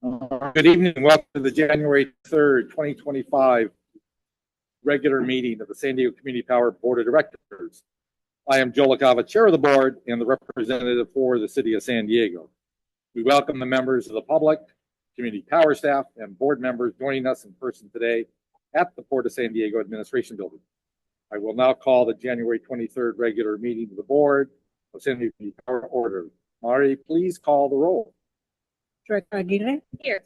Good evening and welcome to the January 3rd, 2025 regular meeting of the San Diego Community Power Board of Directors. I am Joe LaCava, Chair of the Board and the representative for the City of San Diego. We welcome the members of the public, community power staff, and board members joining us in person today at the Port of San Diego Administration Building. I will now call the January 23rd regular meeting of the Board of San Diego Community Power order. Mari, please call the roll. Director Aguirre? Here.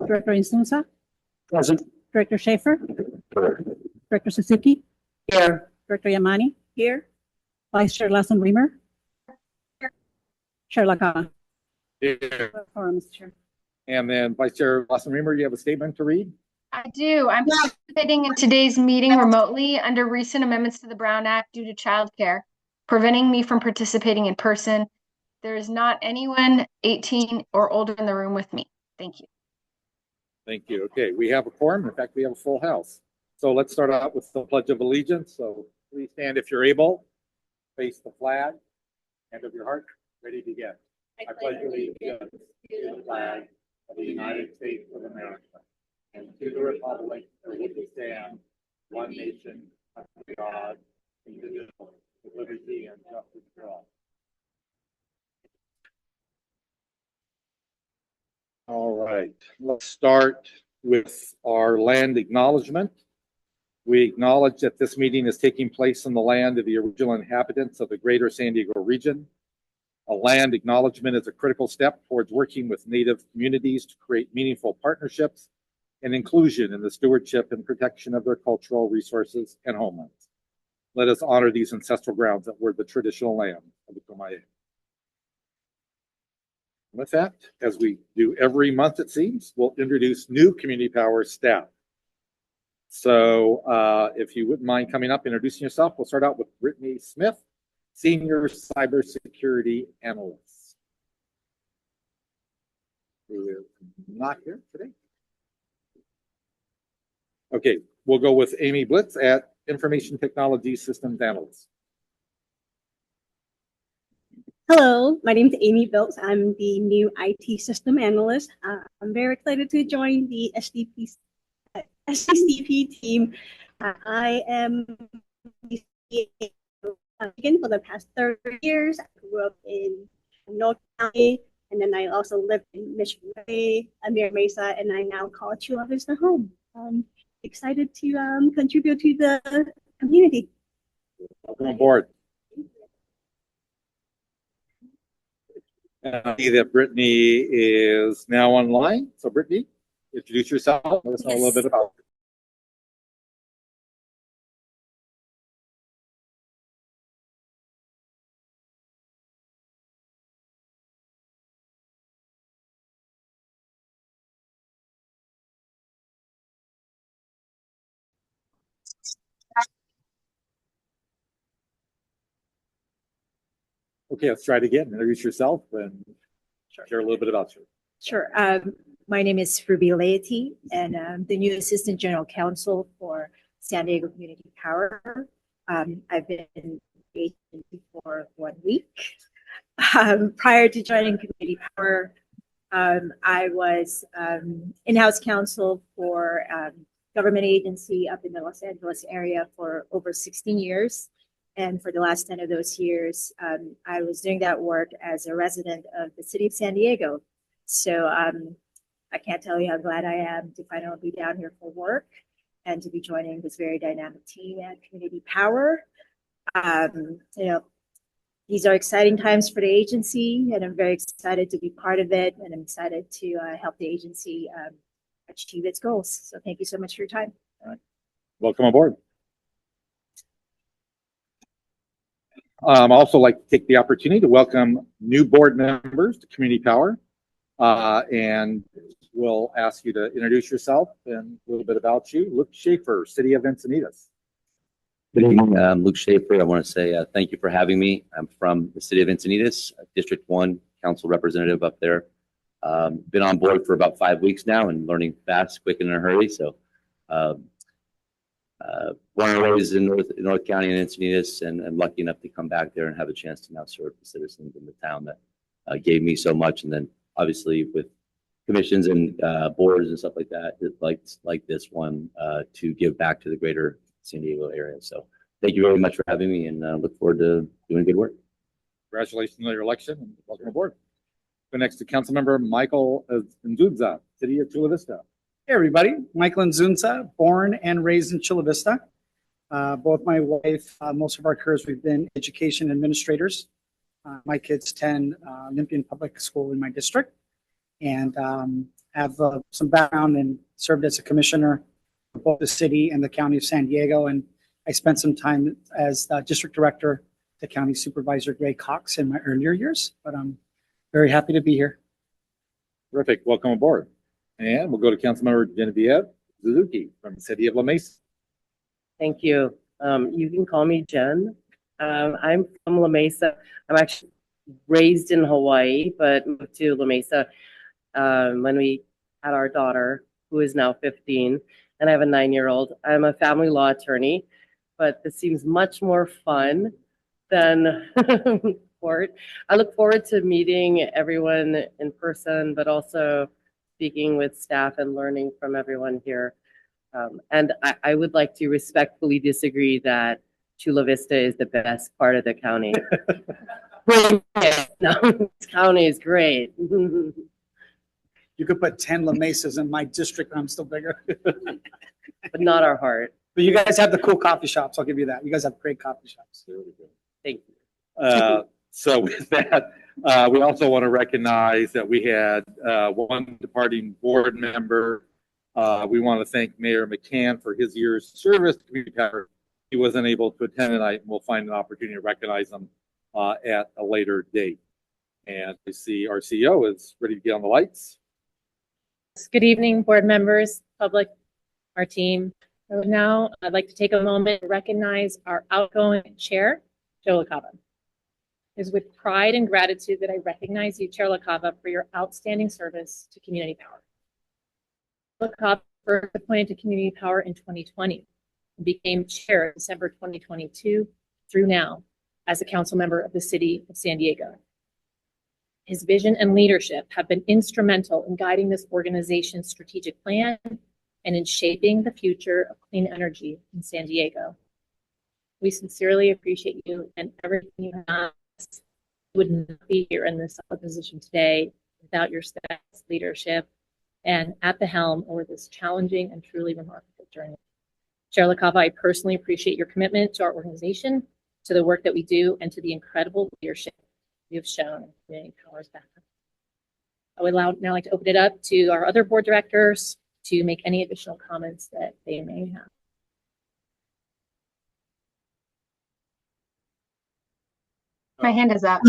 Director Insunza? Present. Director Schaefer? Here. Director Suzuki? Here. Director Yamani? Here. Vice Chair Lassen-Remer? Chair LaCava? Here. Mr. Chair. And then Vice Chair Lassen-Remer, you have a statement to read? I do. I'm participating in today's meeting remotely under recent amendments to the Brown Act due to childcare, preventing me from participating in person. There is not anyone 18 or older in the room with me. Thank you. Thank you. Okay, we have a quorum. In fact, we have a full house. So let's start out with the Pledge of Allegiance. So please stand if you're able. Face the flag. Hand of your heart. Ready to begin. I pledge allegiance to the flag of the United States of America and to the republic for which it stands, one nation, under God, indivisible, with liberty and justice for all. All right, let's start with our land acknowledgement. We acknowledge that this meeting is taking place on the land of the original inhabitants of the greater San Diego region. A land acknowledgement is a critical step towards working with Native communities to create meaningful partnerships and inclusion in the stewardship and protection of their cultural resources and homelands. Let us honor these ancestral grounds that were the traditional land of the Kumeyaay. With that, as we do every month, it seems, we'll introduce new community power staff. So if you wouldn't mind coming up, introducing yourself, we'll start out with Brittany Smith, Senior Cybersecurity Analyst, who is not here today. Okay, we'll go with Amy Blitz at Information Technology Systems Analyst. Hello, my name is Amy Biltz. I'm the new IT system analyst. I'm very excited to join the SDCP team. I am for the past 30 years. I grew up in North County, and then I also lived in Mission Bay, Amir Mesa, and I now call Chula Vista home. I'm excited to contribute to the community. Welcome aboard. I see that Brittany is now online. So Brittany, introduce yourself. Let us know a little bit about it. Okay, let's try it again. Introduce yourself and share a little bit about you. Sure. My name is Ruby Laity, and I'm the new Assistant General Counsel for San Diego Community Power. I've been in the agency for 1 week. Prior to joining Community Power, I was in-house counsel for government agency up in the Los Angeles area for over 16 years. And for the last 10 of those years, I was doing that work as a resident of the city of San Diego. So I can't tell you how glad I am to finally be down here for work and to be joining this very dynamic team at Community Power. These are exciting times for the agency, and I'm very excited to be part of it, and I'm excited to help the agency achieve its goals. So thank you so much for your time. All right. Welcome aboard. I'd also like to take the opportunity to welcome new board members to Community Power, and we'll ask you to introduce yourself and a little bit about you. Luke Schaefer, City of Encinitas. Good evening, I'm Luke Schaefer. I want to say thank you for having me. I'm from the City of Encinitas, District 1 Council Representative up there. Been on board for about 5 weeks now and learning fast, quick, and in a hurry. So born and raised in North County and Encinitas, and I'm lucky enough to come back there and have a chance to now serve the citizens in the town that gave me so much. And then obviously with commissions and boards and stuff like that, like this one, to give back to the greater San Diego area. So thank you very much for having me, and look forward to doing good work. Congratulations on your election and welcome aboard. Go next to Councilmember Michael Nzunza, City of Chula Vista. Hey, everybody. Michael Nzunza, born and raised in Chula Vista. Both my wife, most of our careers, we've been education administrators. My kids attend Olympian Public School in my district, and have some background and served as a commissioner for both the city and the county of San Diego. And I spent some time as district director to County Supervisor Gray Cox in my earlier years, but I'm very happy to be here. Terrific. Welcome aboard. And we'll go to Councilmember Genevieve Suzuki from the City of La Mesa. Thank you. You can call me Jen. I'm from La Mesa. I'm actually raised in Hawaii, but moved to La Mesa when we had our daughter, who is now 15, and I have a 9-year-old. I'm a family law attorney, but this seems much more fun than court. I look forward to meeting everyone in person, but also speaking with staff and learning from everyone here. And I would like to respectfully disagree that Chula Vista is the best part of the county. No, this county is great. You could put 10 La Mesas in my district, and I'm still bigger. But not our heart. But you guys have the cool coffee shops. I'll give you that. You guys have great coffee shops. Thank you. So with that, we also want to recognize that we had one departing board member. We want to thank Mayor McCann for his years of service to community power. He wasn't able to attend tonight, and we'll find an opportunity to recognize him at a later date. And I see our CEO is ready to get on the lights. Good evening, board members, public, our team. So now I'd like to take a moment to recognize our outgoing chair, Joe LaCava. It is with pride and gratitude that I recognize you, Chair LaCava, for your outstanding service to community power. LaCava first appointed to community power in 2020 and became chair in December 2022 through now as a council member of the city of San Diego. His vision and leadership have been instrumental in guiding this organization's strategic plan and in shaping the future of clean energy in San Diego. We sincerely appreciate you and everything you have done. You would not be here in this position today without your steadfast leadership and at the helm over this challenging and truly remarkable journey. Chair LaCava, I personally appreciate your commitment to our organization, to the work that we do, and to the incredible leadership you have shown in community power's background. I would now like to open it up to our other board directors to make any additional comments that they may have. My hand is up.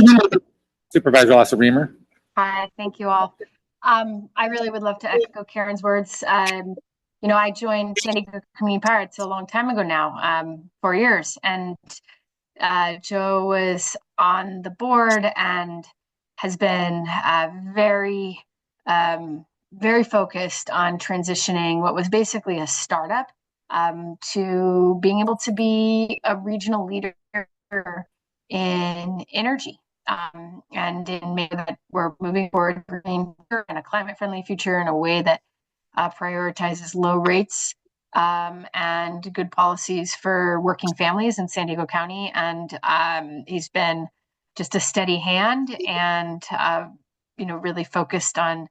Supervisor Lasse Reamer. Hi, thank you all. I really would love to echo Karen's words. You know, I joined San Diego Community Power. It's a long time ago now, 4 years. And Joe was on the board and has been very focused on transitioning what was basically a startup to being able to be a regional leader in energy. And in May that we're moving forward in a climate-friendly future in a way that prioritizes low rates and good policies for working families in San Diego County. And he's been just a steady hand and, you know, really focused on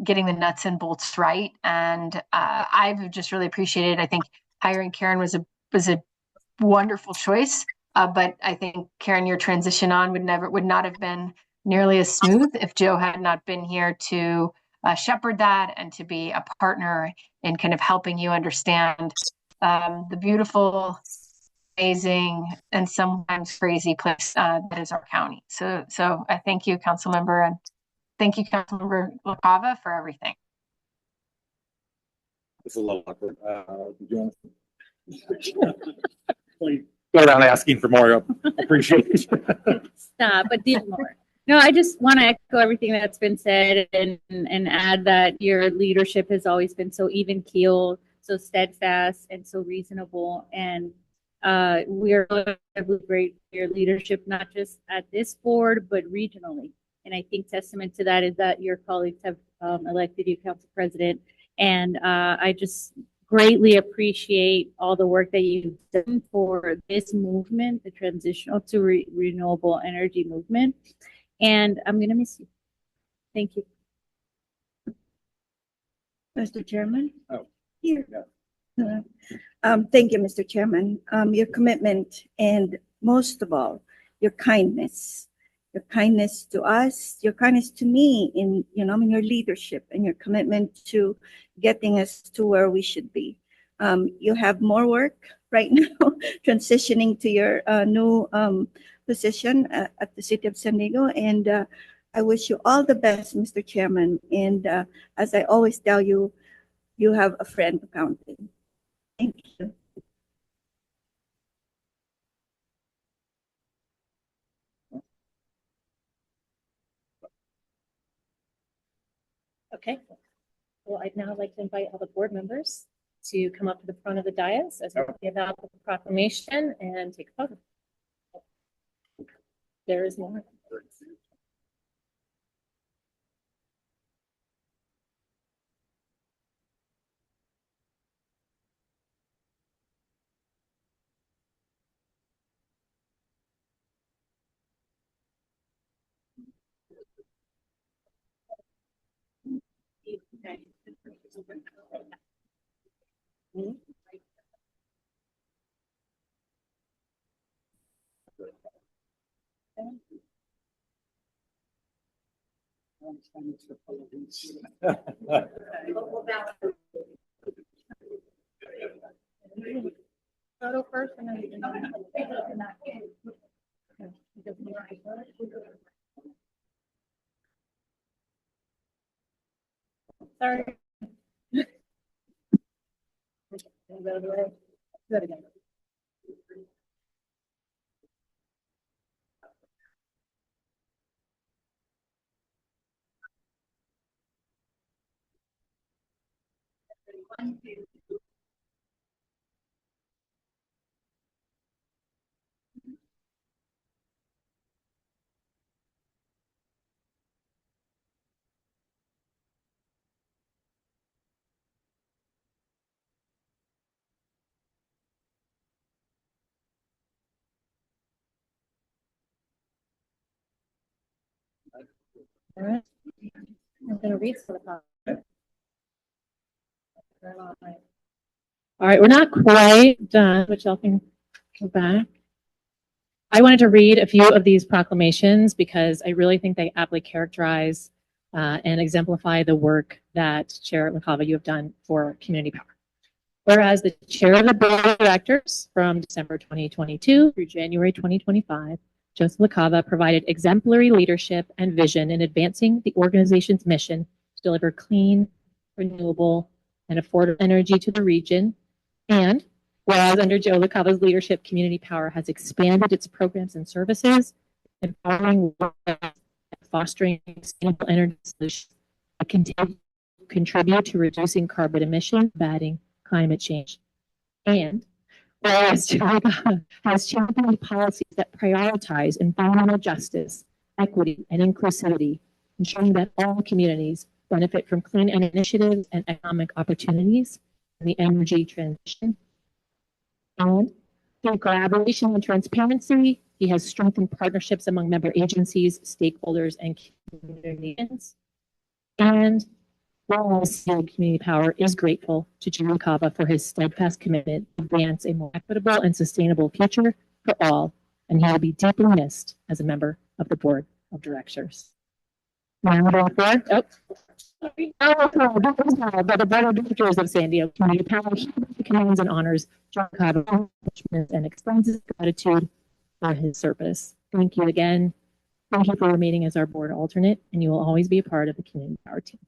getting the nuts and bolts right. And I've just really appreciated, I think hiring Karen was a wonderful choice. But I think, Karen, your transition on would not have been nearly as smooth if Joe had not been here to shepherd that and to be a partner in kind of helping you understand the beautiful, amazing, and sometimes crazy place that is our county. So I thank you, Councilmember, and thank you, Councilmember LaCava, for everything. This is a little awkward. Did you want go around asking for more appreciation? Stop, but did more. No, I just want to echo everything that's been said and add that your leadership has always been so even keeled, so steadfast, and so reasonable. And we're great for your leadership, not just at this board, but regionally. And I think testament to that is that your colleagues have elected you council president. And I just greatly appreciate all the work that you've done for this movement, the transitional to renewable energy movement. And I'm going to miss you. Thank you. Mr. Chairman? Oh. Here. Yeah. Thank you, Mr. Chairman. Your commitment and most of all, your kindness to us, your kindness to me in your leadership and your commitment to getting us to where we should be. You have more work right now transitioning to your new position at the City of San Diego, and I wish you all the best, Mr. Chairman. And as I always tell you, you have a friend to count in. Thank you. Okay. Well, I'd now like to invite all the board members to come up to the front of the dais as we give out the proclamation and take a photo. There is more. Photo first and then. Sorry. All right. I'm going to read some of the All right, we're not quite done, but y'all can go back. I wanted to read a few of these proclamations because I really think they aptly characterize and exemplify the work that Chair LaCava, you have done for community power. Whereas the chair of the board of directors from December 2022 through January 2025, Joseph LaCava provided exemplary leadership and vision in advancing the organization's mission to deliver clean, renewable, and affordable energy to the region. And whereas under Joe LaCava's leadership, Community Power has expanded its programs and services, empowering, fostering sustainable energy solutions that continue to contribute to reducing carbon emissions, combating climate change. And whereas Joe LaCava has championed policies that prioritize environmental justice, equity, and inclusivity, ensuring that all communities benefit from clean energy initiatives and economic opportunities in the energy transition. And through collaboration and transparency, he has strengthened partnerships among member agencies, stakeholders, and communities. And whereas Community Power is grateful to Joe LaCava for his steadfast commitment to advance a more equitable and sustainable future for all, and he will be deeply missed as a member of the board of directors. Now, therefore, by the board of directors of San Diego Community Power, he commends and honors Joe LaCava's accomplishments and expresses gratitude for his service. Thank you again. Thank you for remaining as our board alternate, and you will always be a part of the Community Power team.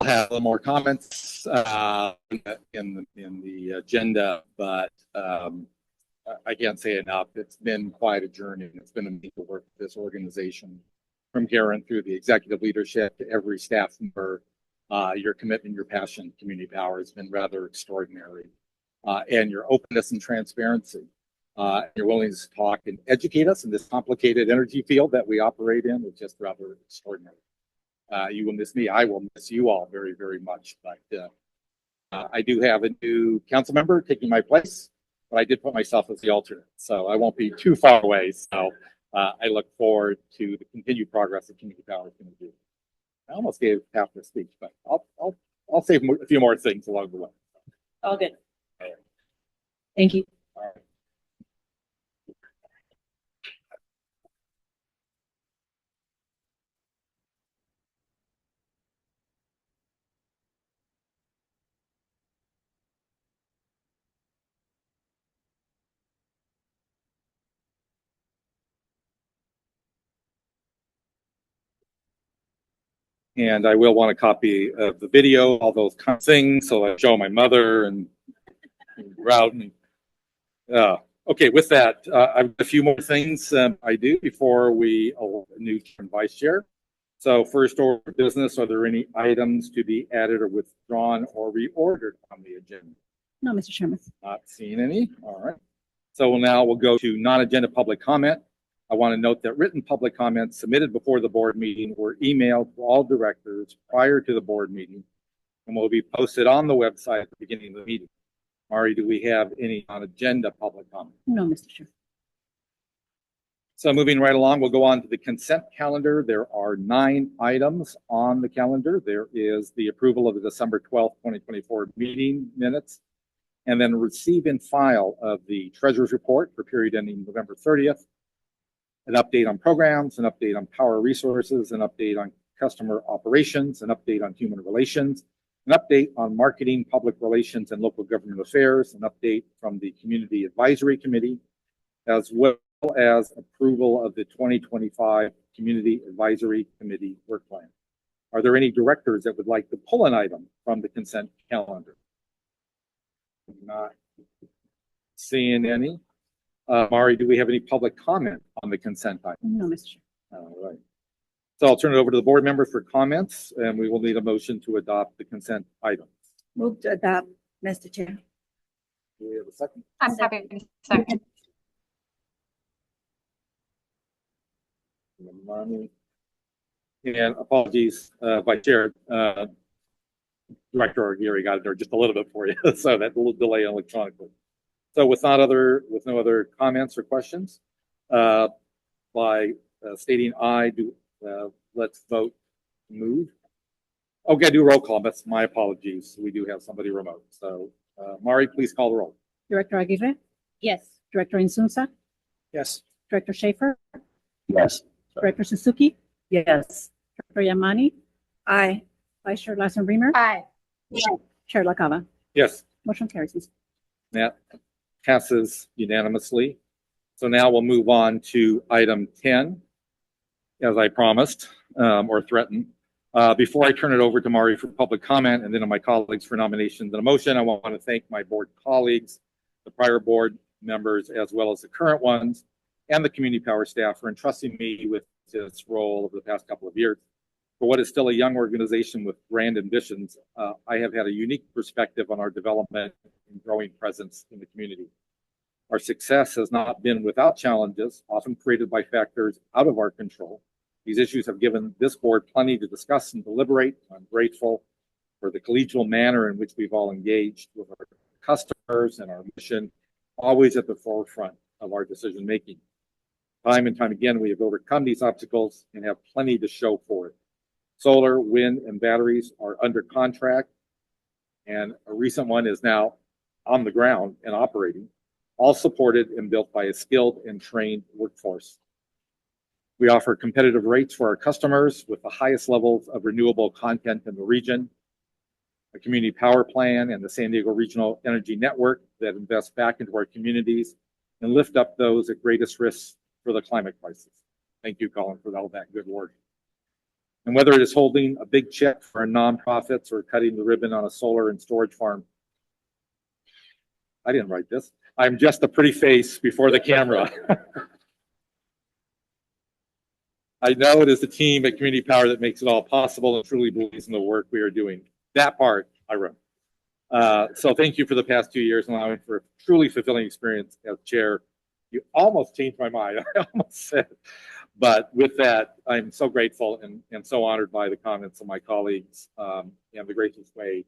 I'll have a little more comments in the agenda, but I can't say enough. It's been quite a journey. It's been amazing to work with this organization from Karen through the executive leadership to every staff member. Your commitment, your passion, Community Power has been rather extraordinary. and your openness and transparency, your willingness to talk and educate us in this complicated energy field that we operate in is just rather extraordinary. You will miss me. I will miss you all very, very much. But I do have a new council member taking my place, but I did put myself as the alternate, so I won't be too far away. So I look forward to the continued progress that Community Power is going to do. I almost gave half the speech, but I'll save a few more things along the way. All good. Thank you. All right. And I will want a copy of the video, all those kind of things, so I show my mother and route. And okay, with that, I've got a few more things I do before we elect a new vice chair. So first order of business, are there any items to be added or withdrawn or reordered on the agenda? No, Mr. Chairman. Not seeing any. All right. So now we'll go to non-agenda public comment. I want to note that written public comments submitted before the board meeting were emailed to all directors prior to the board meeting and will be posted on the website at the beginning of the meeting. Mari, do we have any non-agenda public comment? No, Mr. Chairman. So moving right along, we'll go on to the consent calendar. There are 9 items on the calendar. There is the approval of the December 12th, 2024 meeting minutes, and then receive and file of the treasurer's report for period ending November 30th, an update on programs, an update on power resources, an update on customer operations, an update on human relations, an update on marketing, public relations, and local government affairs, an update from the Community Advisory Committee, as well as approval of the 2025 Community Advisory Committee work plan. Are there any directors that would like to pull an item from the consent calendar? Not seeing any. Mari, do we have any public comment on the consent item? No, Mr. Chairman. All right. So I'll turn it over to the board members for comments, and we will need a motion to adopt the consent items. Move to adopt, Mr. Chair. Do we have a second? I'm happy to second. And apologies, Vice Chair, Director Argueri got it there just a little bit for you, so that little delay electronically. So with no other comments or questions, by stating aye, let's vote. Move. Okay, do roll call. That's my apologies. We do have somebody remote. So Mari, please call the roll. Director Aguirre, Yes. Director Insunza, Yes. Director Schaefer, Yes. Director Suzuki, Yes. Director Yamani, Aye. Vice Chair Lassen Reamer, Aye. Chair LaCava. Yes, Motion carries. that passes unanimously. So now we'll move on to item 10, as I promised or threatened. Before I turn it over to Mari for public comment and then to my colleagues for nominations and a motion, I want to thank my board colleagues, the prior board members, as well as the current ones, and the community power staff for entrusting me with this role over the past couple of years. For what is still a young organization with grand ambitions, I have had a unique perspective on our development and growing presence in the community. Our success has not been without challenges, often created by factors out of our control. These issues have given this board plenty to discuss and deliberate. I'm grateful for the collegial manner in which we've all engaged with our customers and our mission, always at the forefront of our decision making. Time and time again, we have overcome these obstacles and have plenty to show for it. Solar, wind, and batteries are under contract, and a recent one is now on the ground and operating, all supported and built by a skilled and trained workforce. We offer competitive rates for our customers with the highest levels of renewable content in the region, a community power plan, and the San Diego Regional Energy Network that invests back into our communities and lift up those at greatest risk for the climate crisis. Thank you, Colin, for all that good work. And whether it is holding a big check for our nonprofits or cutting the ribbon on a solar and storage farm, I didn't write this. I'm just a pretty face before the camera. I know it is the team at Community Power that makes it all possible and truly believes in the work we are doing. That part I wrote. So thank you for the past 2 years and allowing for a truly fulfilling experience as chair. You almost changed my mind. I almost said, but with that, I'm so grateful and so honored by the comments of my colleagues and the gracious way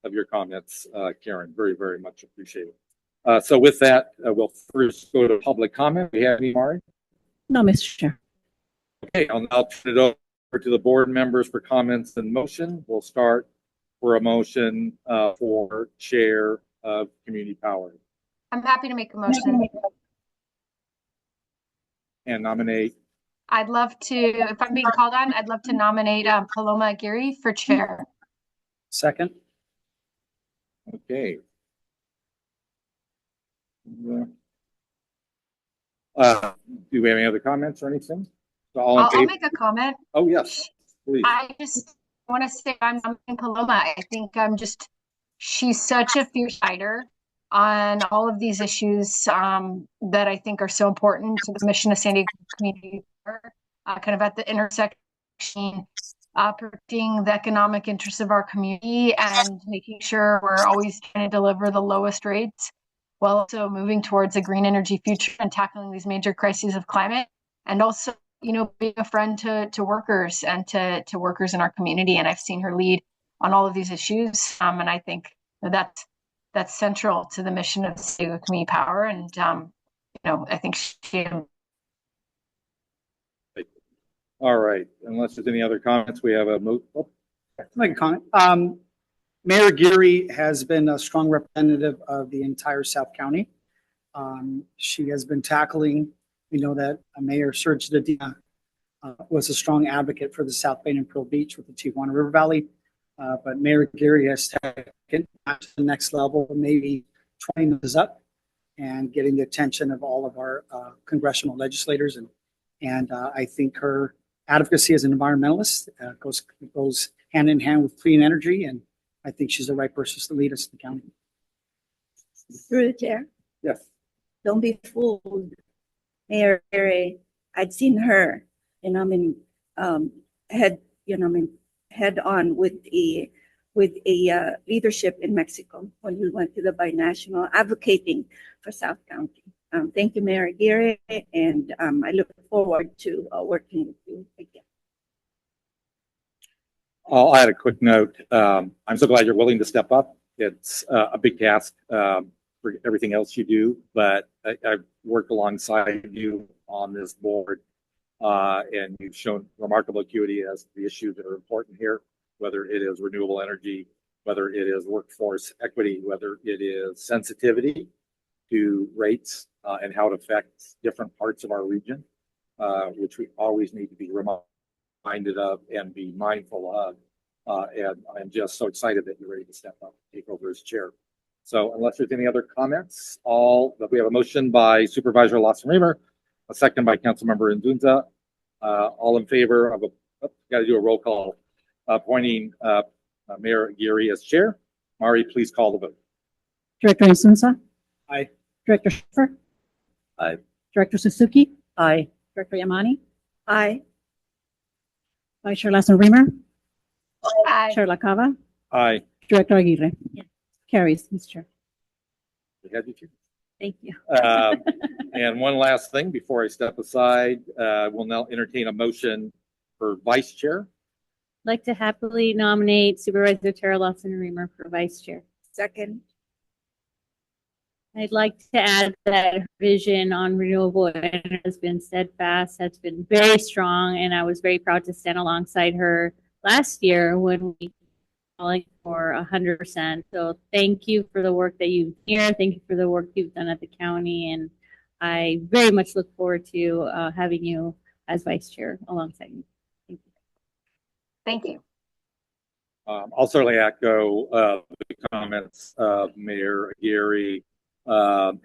of your comments, Karen. Very, very much appreciated. So with that, we'll first go to public comment. We have any, Mari? No, Mr. Chair. Okay, I'll now turn it over to the board members for comments and motion. We'll start for a motion for chair of community power I'm happy to make a motion. and nominate. I'd love to, if I'm being called on, I'd love to nominate Paloma Aguirre for chair. Second. Okay. Do we have any other comments or anything? So all in I'll favor? make a comment. Oh, yes, please. I just want to say I'm nominating Paloma. I think she's such a fierce fighter on all of these issues that I think are so important to the mission of San Diego Community Power, kind of at the intersection, protecting the economic interests of our community and making sure we're always trying to deliver the lowest rates while also moving towards a green energy future and tackling these major crises of climate, and also, you know, being a friend to workers and to workers in our community. And I've seen her lead on all of these issues. And I think that's central to the mission of San Diego Community Power. And, you know, I think she. All right, unless there's any other comments, we have a move. Oh, Make a comment. Mayor Geary has been a strong representative of the entire South County. She has been tackling, we know that Mayor Serge Dedina was a strong advocate for the South Bay and Pearl Beach with the Tijuana River Valley. But Mayor Geary has taken it to the next level, maybe 20 is up, and getting the attention of all of our congressional legislators. And I think her advocacy as an environmentalist goes hand in hand with clean energy, and I think she's the right person to lead us in the county. Through the chair, yes. don't be fooled. Mayor Perry, I'd seen her, head on with a leadership in Mexico when we went to the binational advocating for South County. Thank you, Mayor Aguirre, and I look forward to working with you again. I'll add a quick note. I'm so glad you're willing to step up. It's a big task for everything else you do, but I've worked alongside you on this board, and you've shown remarkable acuity as to the issues that are important here, whether it is renewable energy, whether it is workforce equity, whether it is sensitivity to rates and how it affects different parts of our region, which we always need to be reminded of and be mindful of. And I'm just so excited that you're ready to step up, take over as chair. So unless there's any other comments, we have a motion by Supervisor Lawson-Remer, a second by Councilmember Nzunza. All in favor of got to do a roll call, appointing Mayor Aguirre as chair. Mari, please call the vote. Director Insunza? Aye. Director Schiffer? Aye. Director Suzuki? Aye. Director Yamani? Aye. Vice Chair Lassen-Remer? Aye. Chair LaCava? Aye. Director Aguirre? Yes. Carries, Mr. Chair. We had you, Chair. Thank you. And one last thing before I step aside, we'll now entertain a motion for vice chair. I'd like to happily nominate Supervisor Tara Lawson-Remer for vice chair. Second. I'd like to add that her vision on renewable energy has been steadfast, has been very strong, and I was very proud to stand alongside her last year when we were calling for 100%. So thank you for the work that you've here. Thank you for the work you've done at the county, and I very much look forward to having you as vice chair alongside me. Thank you. Thank you. I'll certainly echo the comments of Mayor Aguirre,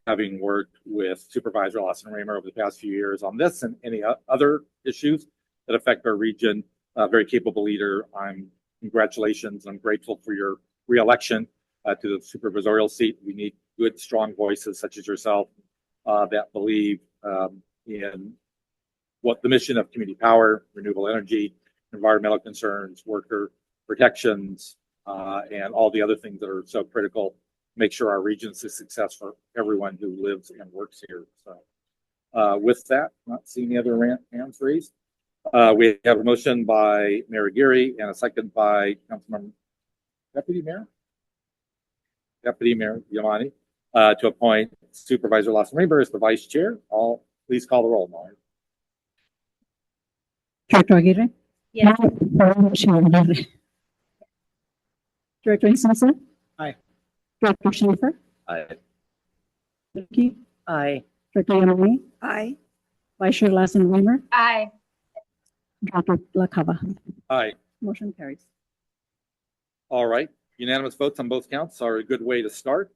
having worked with Supervisor Lawson-Remer over the past few years on this and any other issues that affect our region. Very capable leader. Congratulations. I'm grateful for your re-election to the supervisorial seat. We need good, strong voices such as yourself that believe in what the mission of community power, renewable energy, environmental concerns, worker protections, and all the other things that are so critical. Make sure our region's a success for everyone who lives and works here. So with that, not seeing any other hands raised. We have a motion by Mayor Geary and a second by Councilmember Deputy Mayor Yamani to appoint Supervisor Lawson Reber as the vice chair. Please call the roll, Molly. Director Aguirre? Yes. Director Insulza? Aye. Director Schaefer? Aye. Vicky? Aye. Director Yamani? Aye. Vice Chair Lassen Weimer? Aye. Director LaCava? Aye. Motion carries. All right. Unanimous votes on both counts are a good way to start.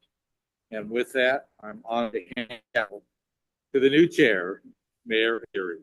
And with that, I'm on to hand out to the new chair, Mayor Geary.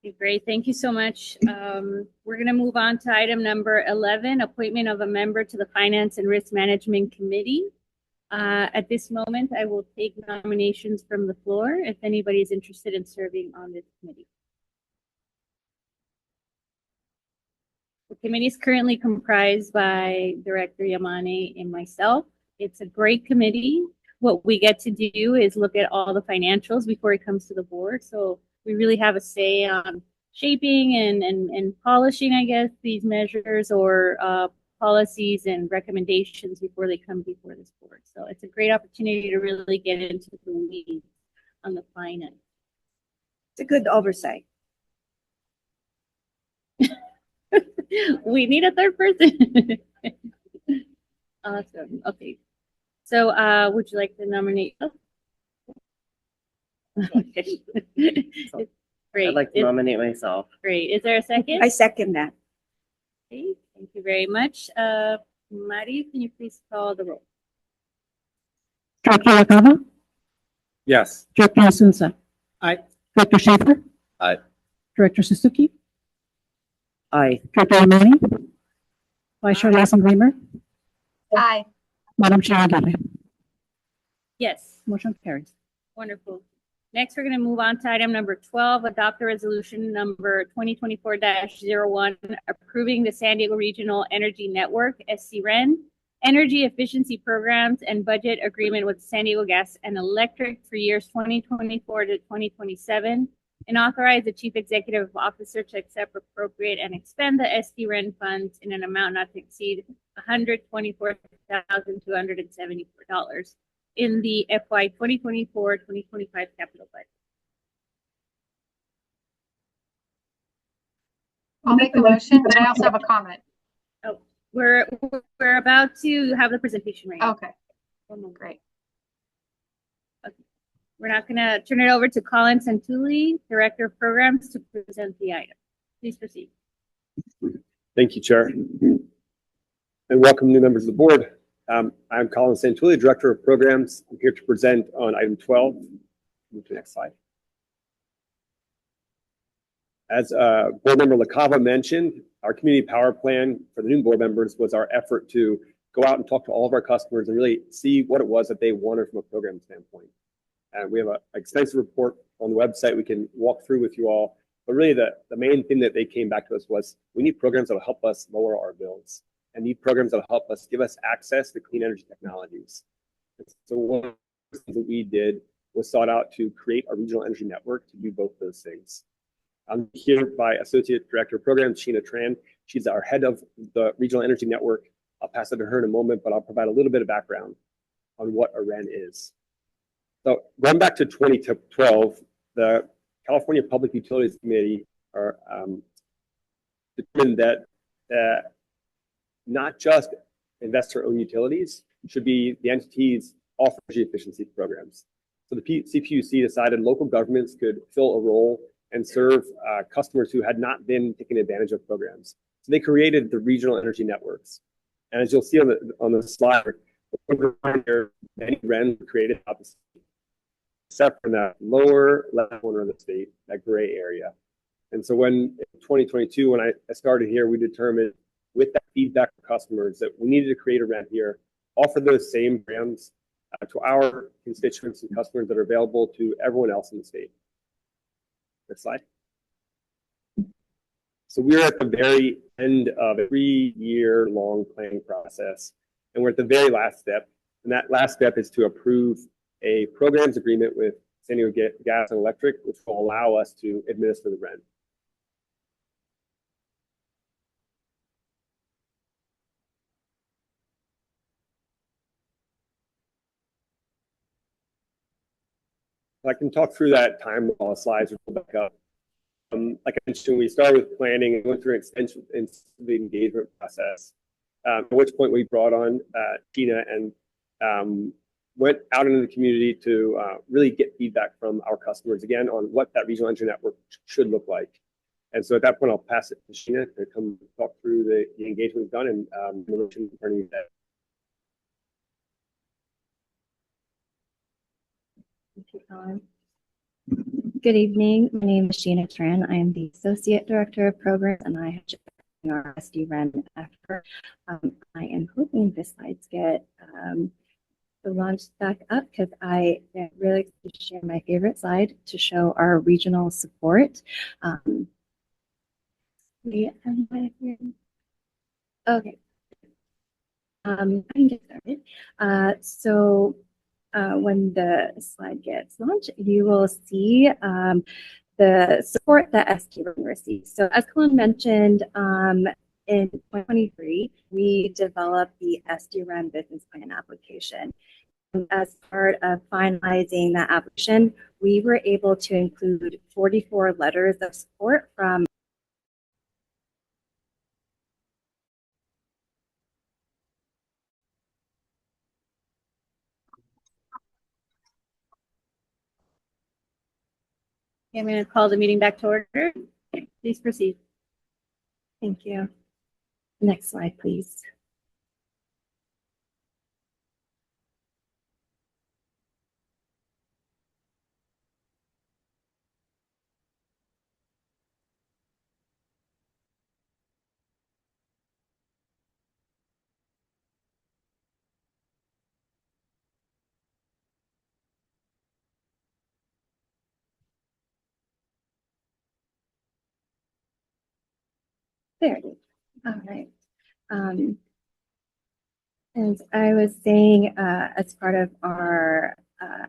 Okay, great. Thank you so much. We're going to move on to item number 11, appointment of a member to the Finance and Risk Management Committee. At this moment, I will take nominations from the floor if anybody is interested in serving on this committee. The committee is currently comprised by Director Yamani and myself. It's a great committee. What we get to do is look at all the financials before it comes to the board. So we really have a say on shaping and polishing, I guess, these measures or policies and recommendations before they come before this board. So it's a great opportunity to really get into the weeds on the finance. It's a good oversight. We need a third person. Awesome. Okay. So would you like to nominate? Okay. Great. I'd like to nominate myself. Great. Is there a second? I second that. Okay. Thank you very much. Mari, can you please call the roll? Director LaCava? Yes. Director Insulza? Aye. Director Schaefer? Aye. Director Suzuki? Aye. Director Yamani? Vice Chair Lassen Weimer? Aye. Madam Chair Aguirre? Yes. Motion carries. Wonderful. Next, we're going to move on to item number 12, adopt a resolution number 2024-01, approving the San Diego Regional Energy Network, SCREN, energy efficiency programs and budget agreement with San Diego Gas and Electric for years 2024 to 2027, and authorize the Chief Executive Officer to accept, appropriate, and expend the SCREN funds in an amount not to exceed $124,274 in the FY 2024-2025 capital budget. I'll make the motion, but I also have a comment. Oh, we're about to have the presentation right now. Okay. Great. We're not going to turn it over to Colin Santulli, Director of Programs, to present the item. Please proceed. Thank you, Chair. And welcome new members of the board. I'm Colin Santulli, Director of Programs. I'm here to present on item 12. Move to the next slide. As Board Member LaCava mentioned, our community power plan for the new board members was our effort to go out and talk to all of our customers and really see what it was that they wanted from a program standpoint. And we have an extensive report on the website we can walk through with you all. But really the main thing that they came back to us was we need programs that will help us lower our bills and need programs that will help us give us access to clean energy technologies. And so one of the things that we did was sought out to create a regional energy network to do both those things. I'm here by Associate Director of Programs, Sheena Tran. She's our head of the Regional Energy Network. I'll pass it to her in a moment, but I'll provide a little bit of background on what a REN is. So going back to 2012, the California Public Utilities Committee determined that not just investor-owned utilities should be the entities offer energy efficiency programs. So the CPUC decided local governments could fill a role and serve customers who had not been taking advantage of programs. So they created the regional energy networks. And as you'll see on the slide, Many RENs were created out the state, except for that lower left corner of the state, that gray area. And so when in 2022, when I started here, we determined with that feedback from customers that we needed to create a REN here, offer those same brands to our constituents and customers that are available to everyone else in the state. Next slide. So we're at the very end of a 3-year-long planning process, and we're at the very last step. And that last step is to approve a programs agreement with San Diego Gas and Electric, which will allow us to administer the REN. I can talk through that time while the slides are back up. Like I mentioned, we started with planning and went through an extensive the engagement process, at which point we brought on Tina and went out into the community to really get feedback from our customers again on what that regional energy network should look like. And so at that point, I'll pass it to Sheena to come talk through the engagement we've done and the motion turning that. Good evening. My name is Sheena Tran. I am the Associate Director of Programs, and I have just been our SD-REN effort. I am hoping the slides get launched back up because I am really excited to share my favorite slide to show our regional support. Okay. I can get started. When the slide gets launched, you will see the support that SD-REN receives. So as Colin mentioned, in 2023, we developed the SD-REN business plan application. And as part of finalizing that application, we were able to include 44 letters of support from I'm going to call the meeting back to order. Please proceed. Thank you. Next slide, please. There it is. All right. As I was saying, as part of our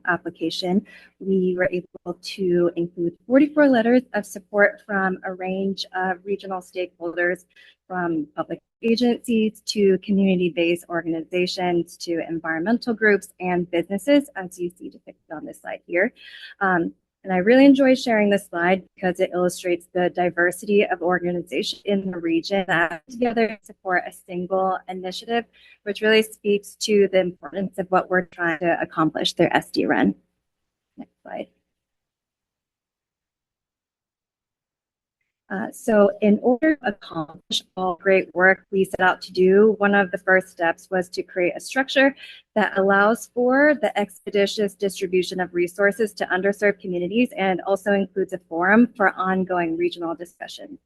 application, we were able to include 44 letters of support from a range of regional stakeholders, from public agencies to community-based organizations to environmental groups and businesses, as you see depicted on this slide here. And I really enjoy sharing this slide because it illustrates the diversity of organizations in the region that together support a single initiative, which really speaks to the importance of what we're trying to accomplish through SD-REN. Next slide. So in order to accomplish all great work we set out to do, one of the first steps was to create a structure that allows for the expeditious distribution of resources to underserved communities and also includes a forum for ongoing regional discussion.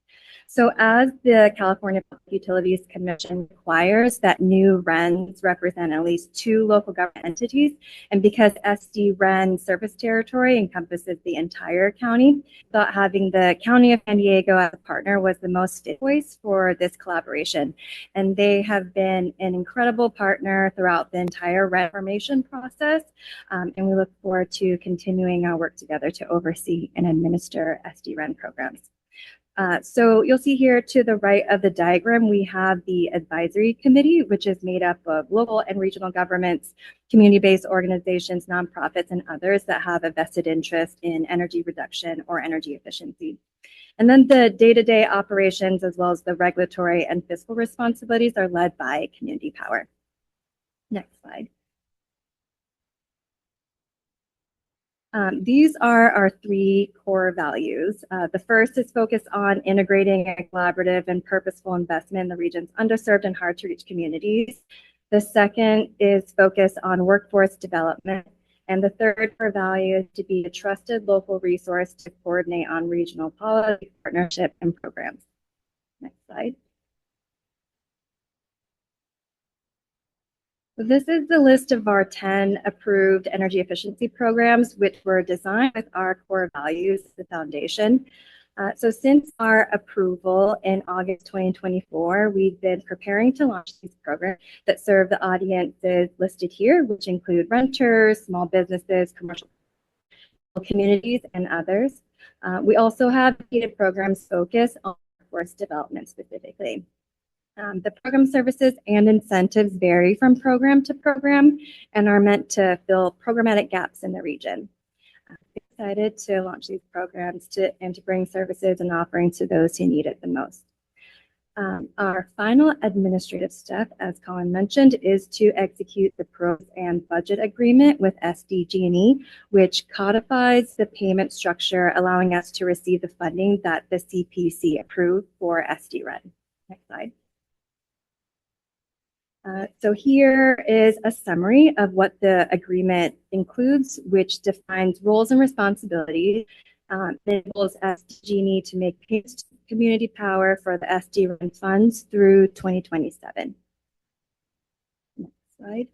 So as the California Public Utilities Commission requires that new RENs represent at least 2 local government entities, and because SD-REN service territory encompasses the entire county, thought having the County of San Diego as a partner was the most fit voice for this collaboration. And they have been an incredible partner throughout the entire REN formation process, and we look forward to continuing our work together to oversee and administer SD-REN programs. So you'll see here to the right of the diagram, we have the advisory committee, which is made up of local and regional governments, community-based organizations, nonprofits, and others that have a vested interest in energy reduction or energy efficiency. And then the day-to-day operations, as well as the regulatory and fiscal responsibilities, are led by Community Power. Next slide. These are our 3 core values. The first is focused on integrating a collaborative and purposeful investment in the region's underserved and hard to reach communities. The second is focus on workforce development. And the third core value is to be a trusted local resource to coordinate on regional policy, partnership, and programs. Next slide. This is the list of our 10 approved energy efficiency programs, which were designed with our core values as the foundation. So since our approval in August 2024, we've been preparing to launch these programs that serve the audiences listed here, which include renters, small businesses, commercial communities, and others. We also have dedicated programs focused on workforce development specifically. The program services and incentives vary from program to program and are meant to fill programmatic gaps in the region. Excited to launch these programs and to bring services and offerings to those who need it the most. Our final administrative step, as Colin mentioned, is to execute the pros and budget agreement with SDG&E, which codifies the payment structure, allowing us to receive the funding that the CPC approved for SD-REN. Next slide. So here is a summary of what the agreement includes, which defines roles and responsibilities. It enables SDG&E to make payments to community power for the SD-REN funds through 2027. Next slide.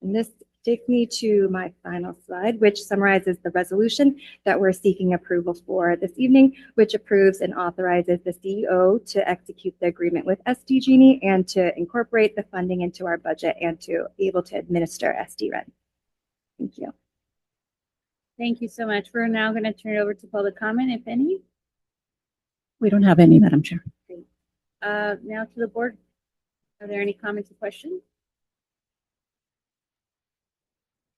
And this takes me to my final slide, which summarizes the resolution that we're seeking approval for this evening, which approves and authorizes the CEO to execute the agreement with SDG&E and to incorporate the funding into our budget and to be able to administer SD-REN. Thank you. Thank you so much. We're now going to turn it over to public comment, if any. We don't have any, Madam Chair. Now to the board. Are there any comments or questions?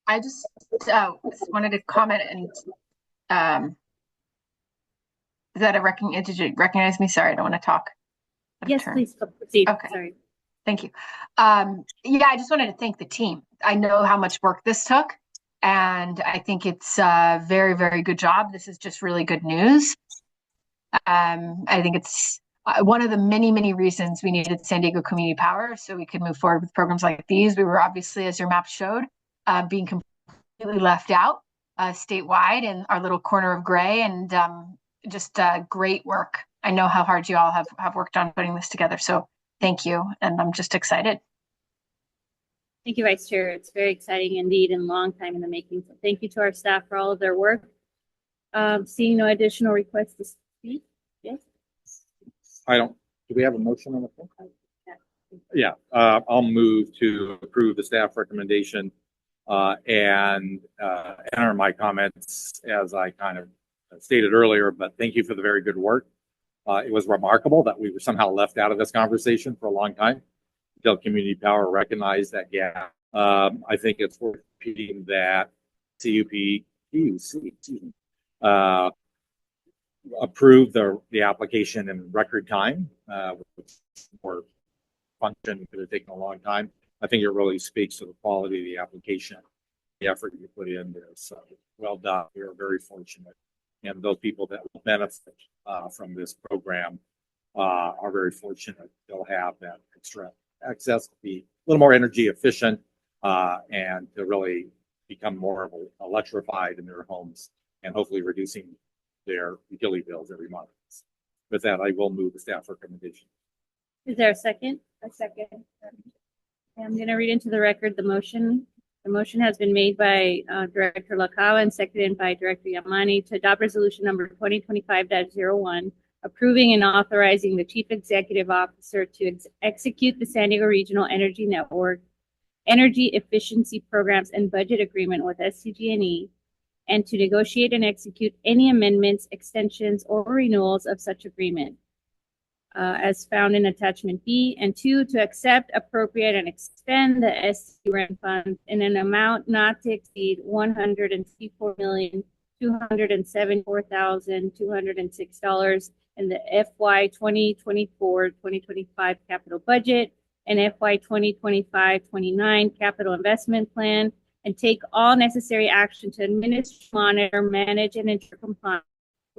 I just wanted to comment and is that a recognition? Did you recognize me? Sorry, I don't want to talk. Yes, please proceed. Okay. Sorry. Thank you. Yeah, I just wanted to thank the team. I know how much work this took, and I think it's a very, very good job. This is just really good news. I think it's one of the many, many reasons we needed San Diego Community Power so we could move forward with programs like these. We were obviously, as your map showed, being completely left out statewide in our little corner of gray, and just great work. I know how hard you all have worked on putting this together. So thank you. And I'm just excited. Thank you, Vice Chair. It's very exciting indeed and long time in the making. So thank you to our staff for all of their work. Seeing no additional requests to speak. Yes. Do we have a motion on the floor? Yeah, I'll move to approve the staff recommendation and enter my comments as I kind of stated earlier, but thank you for the very good work. It was remarkable that we were somehow left out of this conversation for a long time until Community Power recognized that gap. I think it's worth repeating that CUP approved the application in record time, which for function could have taken a long time. I think it really speaks to the quality of the application, the effort you put into this. So well done. We are very fortunate. And those people that will benefit from this program are very fortunate. They'll have that extra access to be a little more energy efficient and to really become more electrified in their homes and hopefully reducing their utility bills every month. With that, I will move the staff recommendation. Is there a second? A second. I'm going to read into the record the motion. The motion has been made by Director LaCava and seconded by Director Yamani to adopt resolution number 2025-01, approving and authorizing the Chief Executive Officer to execute the San Diego Regional Energy Network Energy Efficiency Programs and Budget Agreement with SDG&E, and to negotiate and execute any amendments, extensions, or renewals of such agreement. As found in attachment B, and 2, to accept, appropriate, and expend the SD-REN funds in an amount not to exceed $154,274,206 in the FY 2024-2025 capital budget and FY 2025-29 capital investment plan, and take all necessary action to administer, monitor, manage, and ensure compliance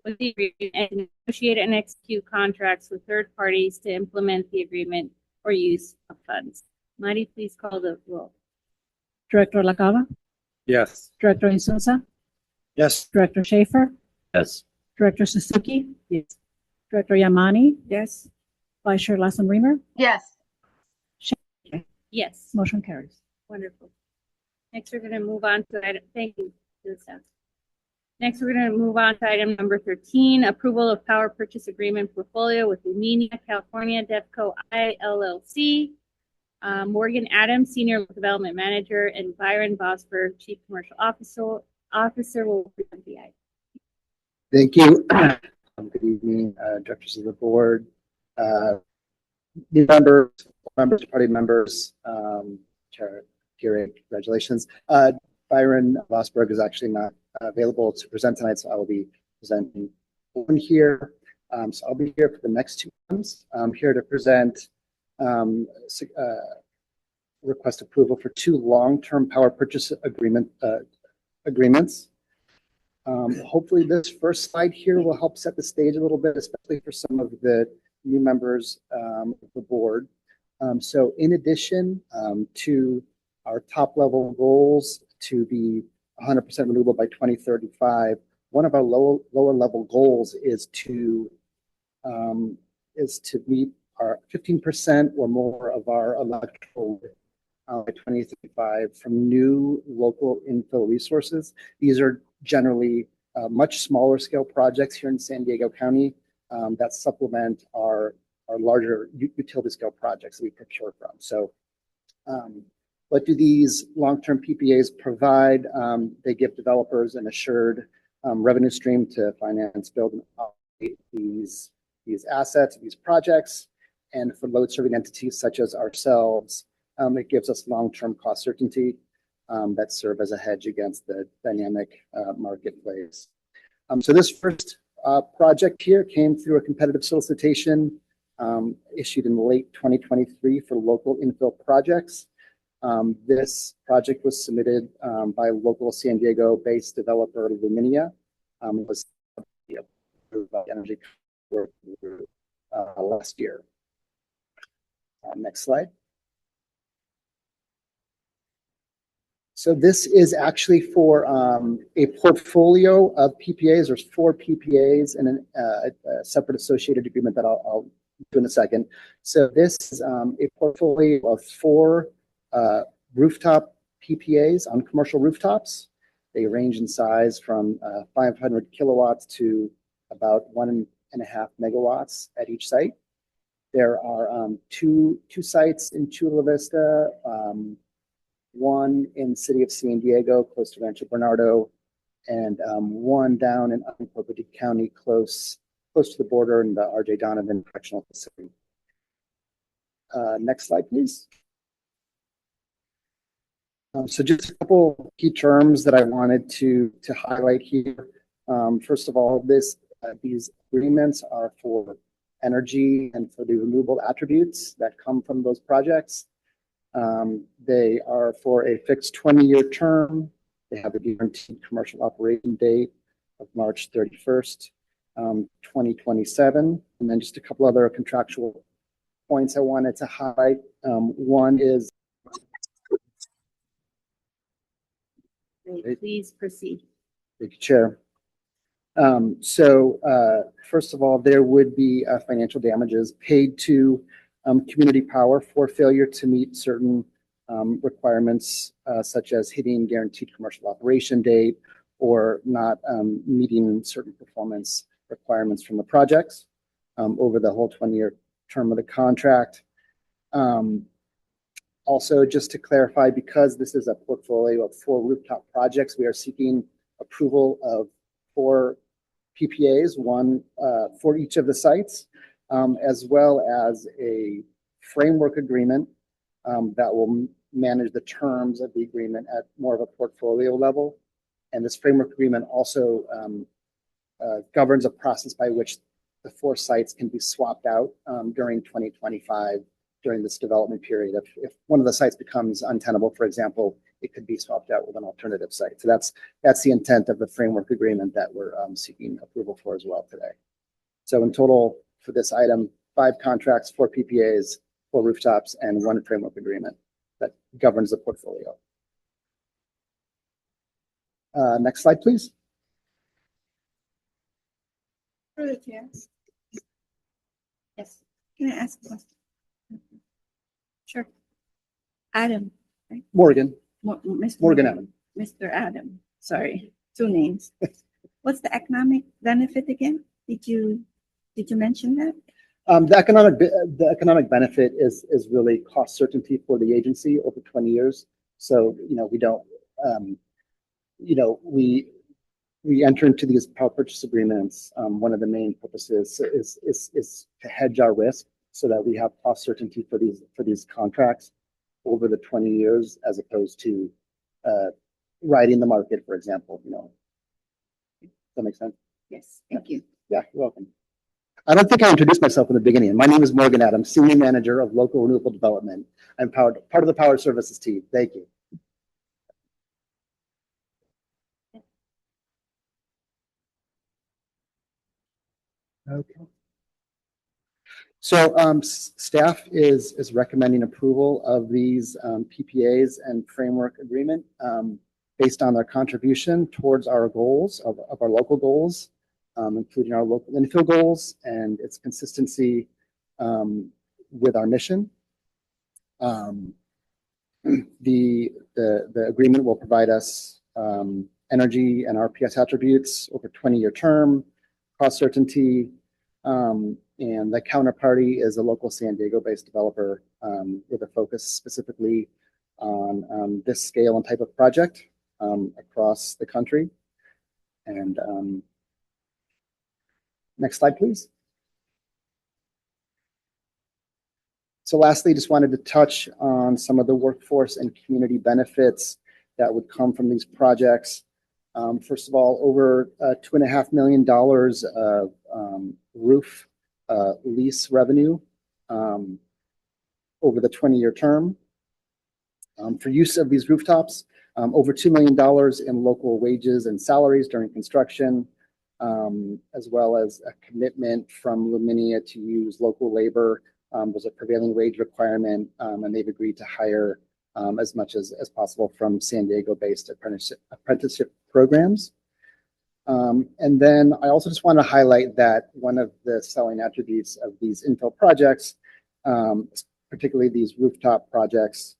with the agreement and negotiate and execute contracts with third parties to implement the agreement or use of funds. Marty, please call the roll. Director LaCava, Yes. Director Insulza, Yes. Director Schaefer, Yes. Director Suzuki. Yes. Director Yamani, Yes. Vice Chair Lassen Reimer, Yes. Yes, motion carries. wonderful. Next, we're gonna move on to item, thank you, Lisa. Next, we're gonna move on to item number 13, approval of power purchase agreement portfolio with Lumina California Devco I LLC. Morgan Adams, Senior Development Manager, and Byron Vosper, Chief Commercial Officer will present the item. Thank you. Good evening, directors of the board, new members, party members, Chair Gary, congratulations. Byron Vosberg is actually not available to present tonight, so I will be presenting one here. So I'll be here for the next 2 months. I'm here to present request approval for 2 long-term power purchase agreements. Hopefully this first slide here will help set the stage a little bit, especially for some of the new members of the board. So in addition to our top level goals to be 100% renewable by 2035, one of our lower level goals is to meet our 15% or more of our electrical by 2035 from new local infill resources. These are generally much smaller scale projects here in San Diego County that supplement our larger utility scale projects that we procure from. So what do these long-term PPAs provide? They give developers an assured revenue stream to finance, build, and operate these assets, these projects. And for load serving entities such as ourselves, it gives us long-term cost certainty that serve as a hedge against the dynamic marketplace. So this first project here came through a competitive solicitation issued in late 2023 for local infill projects. This project was submitted by local San Diego-based developer Lumina. It was approved by Energy last year. Next slide. So this is actually for a portfolio of PPAs. There's 4 PPAs and a separate associated agreement that I'll do in a second. So this is a portfolio of 4 rooftop PPAs on commercial rooftops. They range in size from 500 kilowatts to about 1.5 megawatts at each site. There are 2 sites in Chula Vista, one in the city of San Diego, close to Rancho Bernardo, and one down in unincorporated county, close to the border in the R.J. Donovan Correctional Facility. Next slide, please. So just a couple key terms that I wanted to highlight here. First of all, these agreements are for energy and for the renewable attributes that come from those projects. They are for a fixed 20-year term. They have a guaranteed commercial operation date of March 31st, 2027. And then just a couple other contractual points I wanted to highlight. One is. Please proceed. Thank you, Chair. First of all, there would be financial damages paid to Community Power for failure to meet certain requirements, such as hitting guaranteed commercial operation date or not meeting certain performance requirements from the projects over the whole 20-year term of the contract. Also, just to clarify, because this is a portfolio of 4 rooftop projects, we are seeking approval of 4 PPAs, one for each of the sites, as well as a framework agreement that will manage the terms of the agreement at more of a portfolio level. And this framework agreement also governs a process by which the 4 sites can be swapped out during 2025 during this development period. If one of the sites becomes untenable, for example, it could be swapped out with an alternative site. So that's the intent of the framework agreement that we're seeking approval for as well today. So in total for this item, 5 contracts, 4 PPAs, 4 rooftops, and 1 framework agreement. that governs the portfolio. Next slide, please. Through the chair. Yes. Can I ask a question? Sure. Adam, right? Morgan, Mr. Morgan Adam. Mr. Adam, sorry, two names. What's the economic benefit again? Did you mention that? The economic benefit is really cost certainty for the agency over 20 years. So, we don't, we enter into these power purchase agreements. One of the main purposes is to hedge our risk so that we have cost certainty for these contracts over the 20 years, as opposed to riding the market, for example. Does that make sense? Yes, thank you. Yeah, you're welcome. I don't think I introduced myself in the beginning. My name is Morgan Adams, Senior Manager of Local Renewable Development. I'm part of the Power Services team. Thank you. Okay. So staff is recommending approval of these PPAs and framework agreement based on their contribution towards our goals of our local goals, including our local infill goals and its consistency with our mission. The agreement will provide us energy and RPS attributes over a 20-year term, cost certainty, and the counterparty is a local San Diego-based developer with a focus specifically on this scale and type of project across the country. And next slide, please. So lastly, just wanted to touch on some of the workforce and community benefits that would come from these projects. First of all, over $2.5 million of roof lease revenue over the 20-year term. For use of these rooftops, over $2 million in local wages and salaries during construction, as well as a commitment from Luminia to use local labor. There's a prevailing wage requirement, and they've agreed to hire as much as possible from San Diego-based apprenticeship programs. And then I also just want to highlight that one of the selling attributes of these infill projects, particularly these rooftop projects,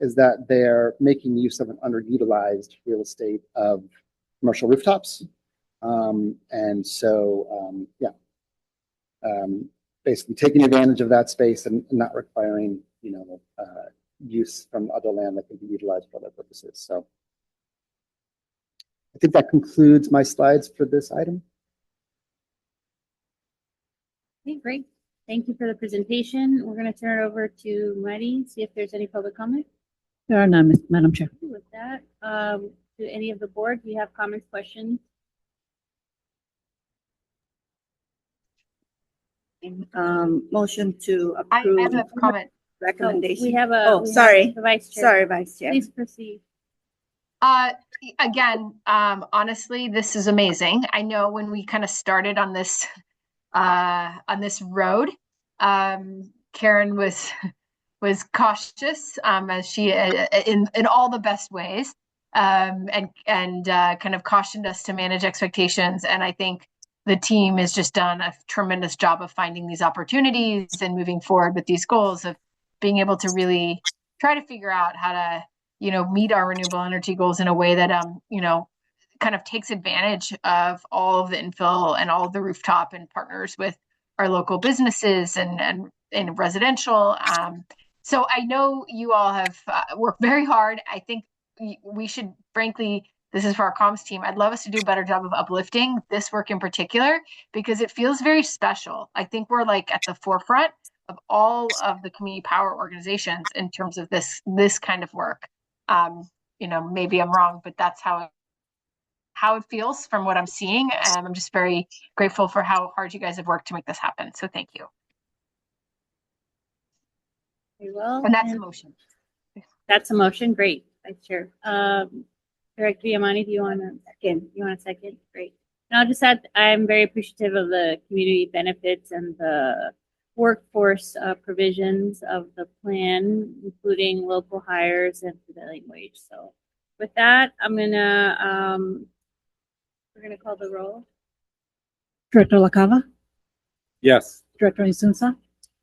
is that they're making use of an underutilized real estate of commercial rooftops. And so, basically taking advantage of that space and not requiring, use from other land that can be utilized for other purposes. So I think that concludes my slides for this item. Okay, great. Thank you for the presentation. We're going to turn it over to Maddie, see if there's any public comment. There are none, Madam Chair. With that, do any of the board, do you have comments, questions? Motion to I approve have a comment. recommendation. We have sorry. the vice chair. Sorry, Vice Chair. Please proceed. Again, honestly, this is amazing. I know when we kind of started on this road, Karen was cautious, as she in all the best ways, and kind of cautioned us to manage expectations. And I think the team has just done a tremendous job of finding these opportunities and moving forward with these goals of being able to really try to figure out how to, meet our renewable energy goals in a way that, kind of takes advantage of all of the infill and all of the rooftop and partners with our local businesses and residential. So I know you all have worked very hard. I think we should, frankly, this is for our comms team. I'd love us to do a better job of uplifting this work in particular, because it feels very special. I think we're like at the forefront of all of the community power organizations in terms of this kind of work. Maybe I'm wrong, but that's how it feels from what I'm seeing. And I'm just very grateful for how hard you guys have worked to make this happen. So thank you. Very well. And that's a motion. That's a motion. Great. Vice Chair. Director Yamani, do you want to second? You want a second? Great. And I'll just add, I'm very appreciative of the community benefits and the workforce provisions of the plan, including local hires and prevailing wage. So with that, we're gonna call the roll. Director LaCava, Yes. Director Insunza,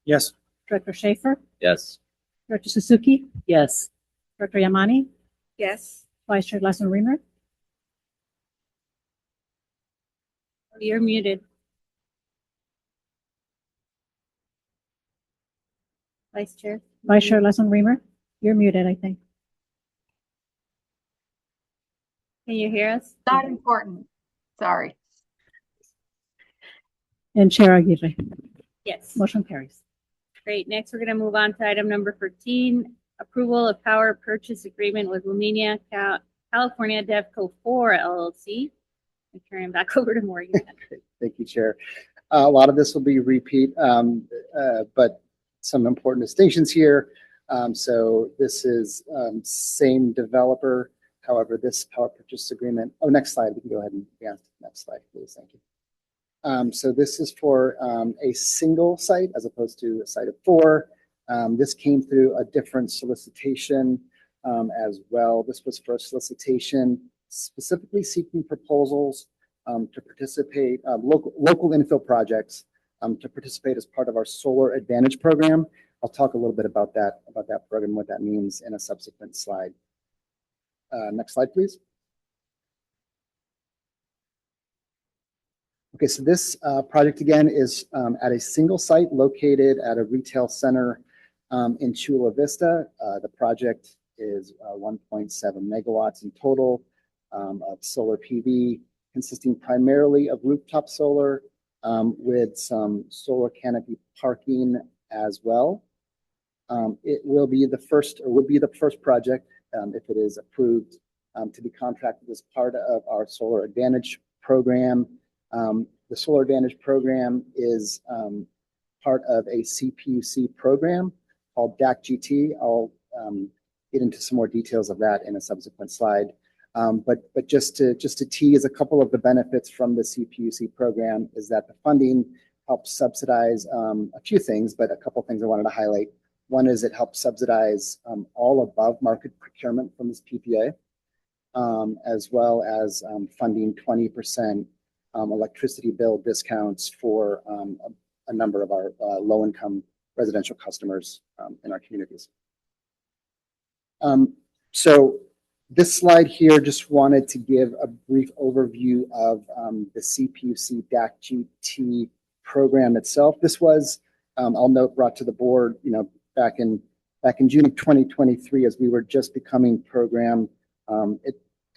Yes. Director Schaefer, Yes. Director Suzuki, Yes. Director Yamani, Yes. Vice Chair Lassen Reimer. You're muted. Vice Chair. Vice Chair Lassen Reimer, you're muted, I think. Can you hear us? Not important. Sorry. And Chair Aguirre. Yes. Motion carries. Great. Next, we're going to move on to item number 14, approval of power purchase agreement with Lumina California DevCo 4 LLC. I'm turning back over to Morgan. Thank you, Chair. A lot of this will be repeat, but some important distinctions here. So this is same developer. However, this power purchase agreement, next slide, we can go ahead and advance to the next slide, please. Thank you. So this is for a single site as opposed to a site of 4. This came through a different solicitation as well. This was for a solicitation specifically seeking proposals to participate, local infill projects to participate as part of our Solar Advantage program. I'll talk a little bit about that program, what that means in a subsequent slide. Next slide, please. Okay, so this project again is at a single site located at a retail center in Chula Vista. The project is 1.7 megawatts in total of solar PV, consisting primarily of rooftop solar with some solar canopy parking as well. It will be the first, or would be the first project if it is approved to be contracted as part of our Solar Advantage program. The Solar Advantage program is part of a CPUC program called DAC-GT. I'll get into some more details of that in a subsequent slide. But just to tease a couple of the benefits from the CPUC program is that the funding helps subsidize a few things, but a couple things I wanted to highlight. One is it helps subsidize all above market procurement from this PPA, as well as funding 20% electricity bill discounts for a number of our low-income residential customers in our communities. So this slide here just wanted to give a brief overview of the CPUC DAC-GT program itself. This was, I'll note, brought to the board, back in June of 2023 as we were just becoming program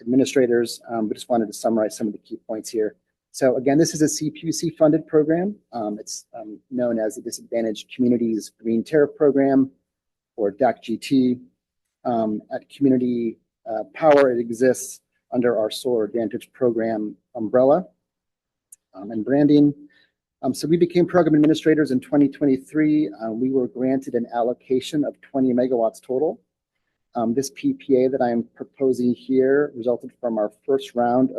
administrators. We just wanted to summarize some of the key points here. So again, this is a CPUC funded program. It's known as the Disadvantaged Communities Green Tariff Program, or DAC-GT. At Community Power, it exists under our Solar Advantage program umbrella and branding. So we became program administrators in 2023. We were granted an allocation of 20 megawatts total. This PPA that I'm proposing here resulted from our first round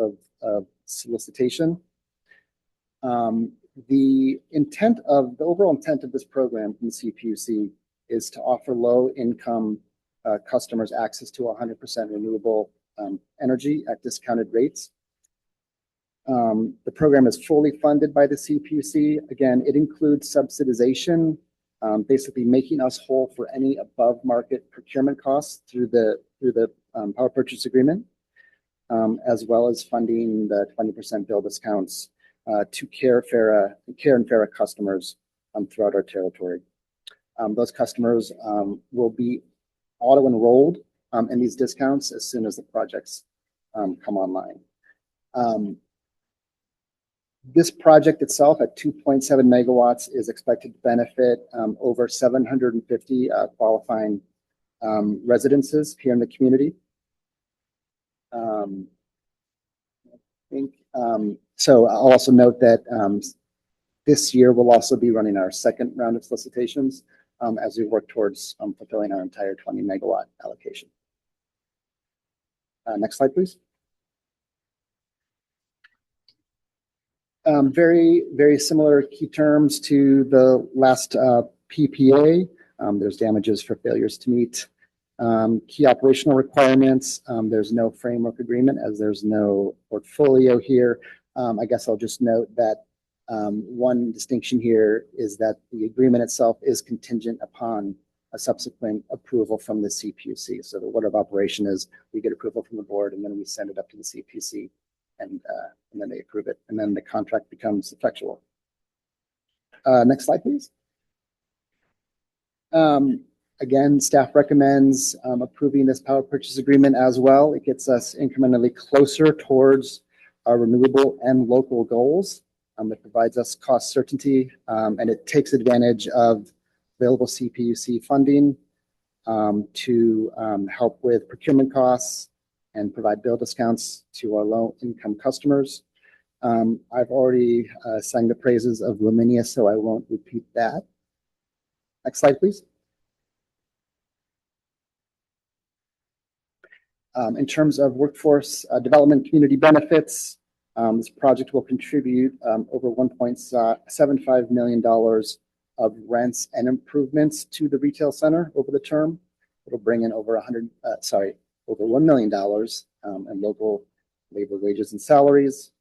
of solicitation. The overall intent of this program from CPUC is to offer low-income customers access to 100% renewable energy at discounted rates. The program is fully funded by the CPUC. Again, it includes subsidization, basically making us whole for any above market procurement costs through the power purchase agreement, as well as funding the 20% bill discounts to care and FERA customers throughout our territory. Those customers will be auto-enrolled in these discounts as soon as the projects come online. This project itself at 2.7 megawatts is expected to benefit over 750 qualifying residences here in the community. So I'll also note that this year we'll also be running our second round of solicitations as we work towards fulfilling our entire 20 megawatt allocation. Next slide, please. Very similar key terms to the last PPA. There's damages for failures to meet key operational requirements. There's no framework agreement as there's no portfolio here. I guess I'll just note that one distinction here is that the agreement itself is contingent upon a subsequent approval from the CPUC. So the order of operation is we get approval from the board and then we send it up to the CPUC and then they approve it. And then the contract becomes effectual. Next slide, please. Again, staff recommends approving this power purchase agreement as well. It gets us incrementally closer towards our renewable and local goals. It provides us cost certainty and it takes advantage of available CPUC funding to help with procurement costs and provide bill discounts to our low-income customers. I've already sang the praises of Luminia, so I won't repeat that. Next slide, please. In terms of workforce development community benefits, this project will contribute over $1.75 million of rents and improvements to the retail center over the term. It'll bring in over $1 million in local labor wages and salaries.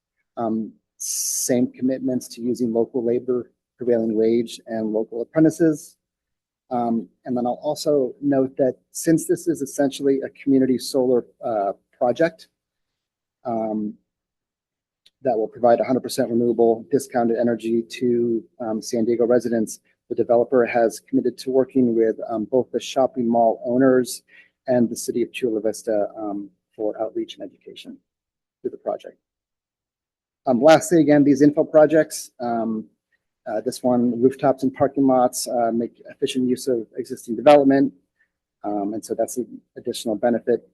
Same commitments to using local labor, prevailing wage, and local apprentices. And then I'll also note that since this is essentially a community solar project that will provide 100% renewable discounted energy to San Diego residents, the developer has committed to working with both the shopping mall owners and the city of Chula Vista for outreach and education through the project. Lastly, again, these info projects, this one, rooftops and parking lots, make efficient use of existing development. And so that's an additional benefit.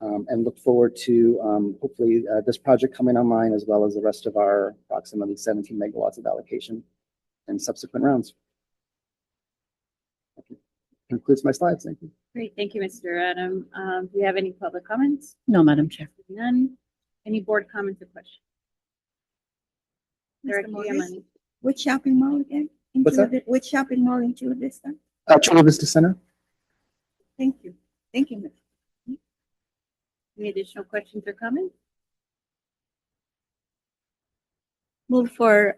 And look forward to hopefully this project coming online as well as the rest of our approximately 17 megawatts of allocation in subsequent rounds. That concludes my slides. Thank you. Great, thank you, Mr. Adam. Do you have any public comments? No, Madam Chair. None. Any board comments or questions? Mr. Director Morris? Yamani. Which shopping mall again? What's that? Which shopping mall in Chula Vista? Chula Vista Center. Thank you. Thank you, Ms. Any additional questions or comments? Move for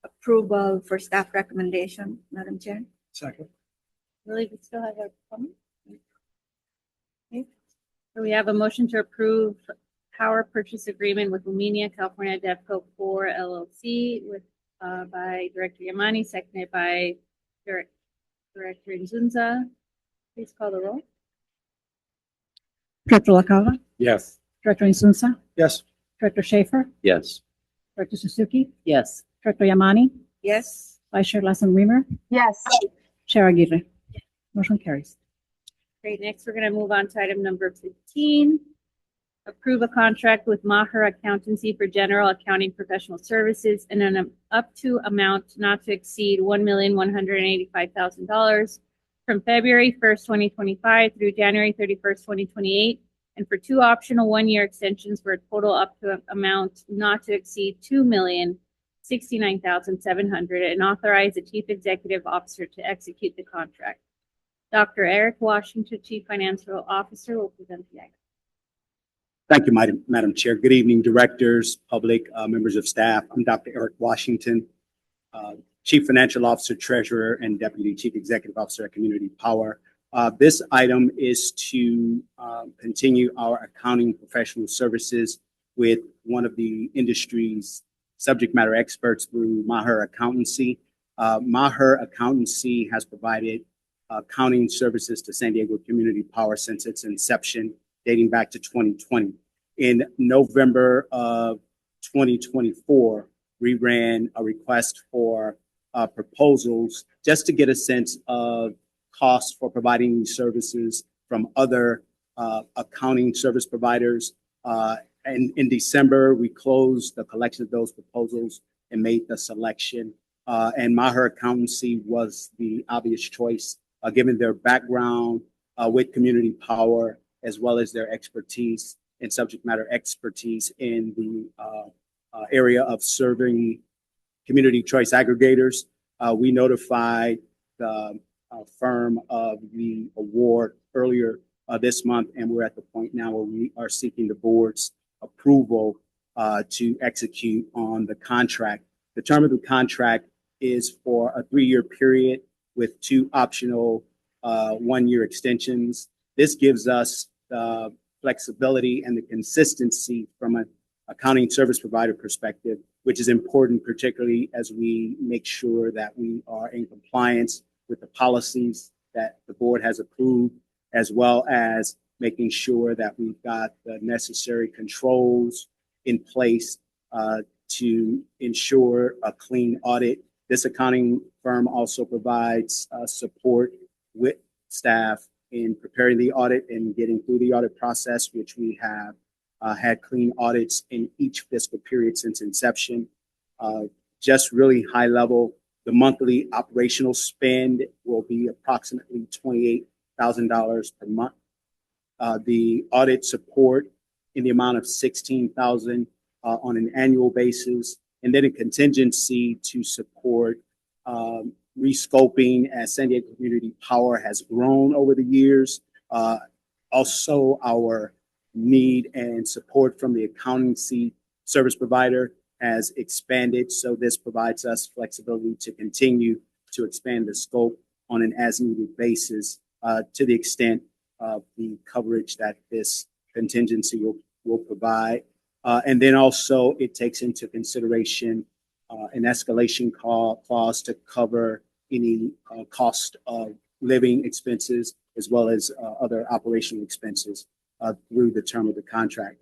approval for staff recommendation, Madam Chair. Second. Really, we still have a comment? Okay. So we have a motion to approve power purchase agreement with Luminia California DevCo 4 LLC with by Director Yamani, seconded by Director Nzunza. Please call the roll. Director LaCava, Yes. Director Insunza, Yes. Director Schaefer, Yes. Director Suzuki, Yes. Director Yamani, Yes. Vice Chair Lassen Weimer, Yes. Chair Aguirre. Motion carries. Great, next we're gonna move on to item number 15. Approve a contract with Maher Accountancy for general accounting professional services in an up to amount not to exceed $1,185,000 from February 1st, 2025 through January 31st, 2028, and for two optional one-year extensions for a total up to amount not to exceed $2,069,700, and authorize the Chief Executive Officer to execute the contract. Dr. Eric Washington, Chief Financial Officer, will present the item. Thank you, Madam Chair. Good evening, directors, public, members of staff. I'm Dr. Eric Washington, Chief Financial Officer, Treasurer, and Deputy Chief Executive Officer at Community Power. This item is to continue our accounting professional services with one of the industry's subject matter experts through Maher Accountancy. Maher Accountancy has provided accounting services to San Diego Community Power since its inception, dating back to 2020. In November of 2024, we ran a request for proposals just to get a sense of costs for providing these services from other accounting service providers. And in December, we closed the collection of those proposals and made the selection. And Maher Accountancy was the obvious choice, given their background with Community Power, as well as their expertise and subject matter expertise in the area of serving community choice aggregators. We notified the firm of the award earlier this month, and we're at the point now where we are seeking the board's approval to execute on the contract. The term of the contract is for a 3-year period with 2 optional 1-year extensions. This gives us the flexibility and the consistency from an accounting service provider perspective, which is important, particularly as we make sure that we are in compliance with the policies that the board has approved, as well as making sure that we've got the necessary controls in place to ensure a clean audit. This accounting firm also provides support with staff in preparing the audit and getting through the audit process, which we have had clean audits in each fiscal period since inception. Just really high level, the monthly operational spend will be approximately $28,000 per month. The audit support in the amount of $16,000 on an annual basis, and then a contingency to support rescoping as San Diego Community Power has grown over the years. Also, our need and support from the accountancy service provider has expanded, so this provides us flexibility to continue to expand the scope on an as-needed basis to the extent of the coverage that this contingency will provide. And then also it takes into consideration an escalation clause to cover any cost of living expenses as well as other operational expenses through the term of the contract.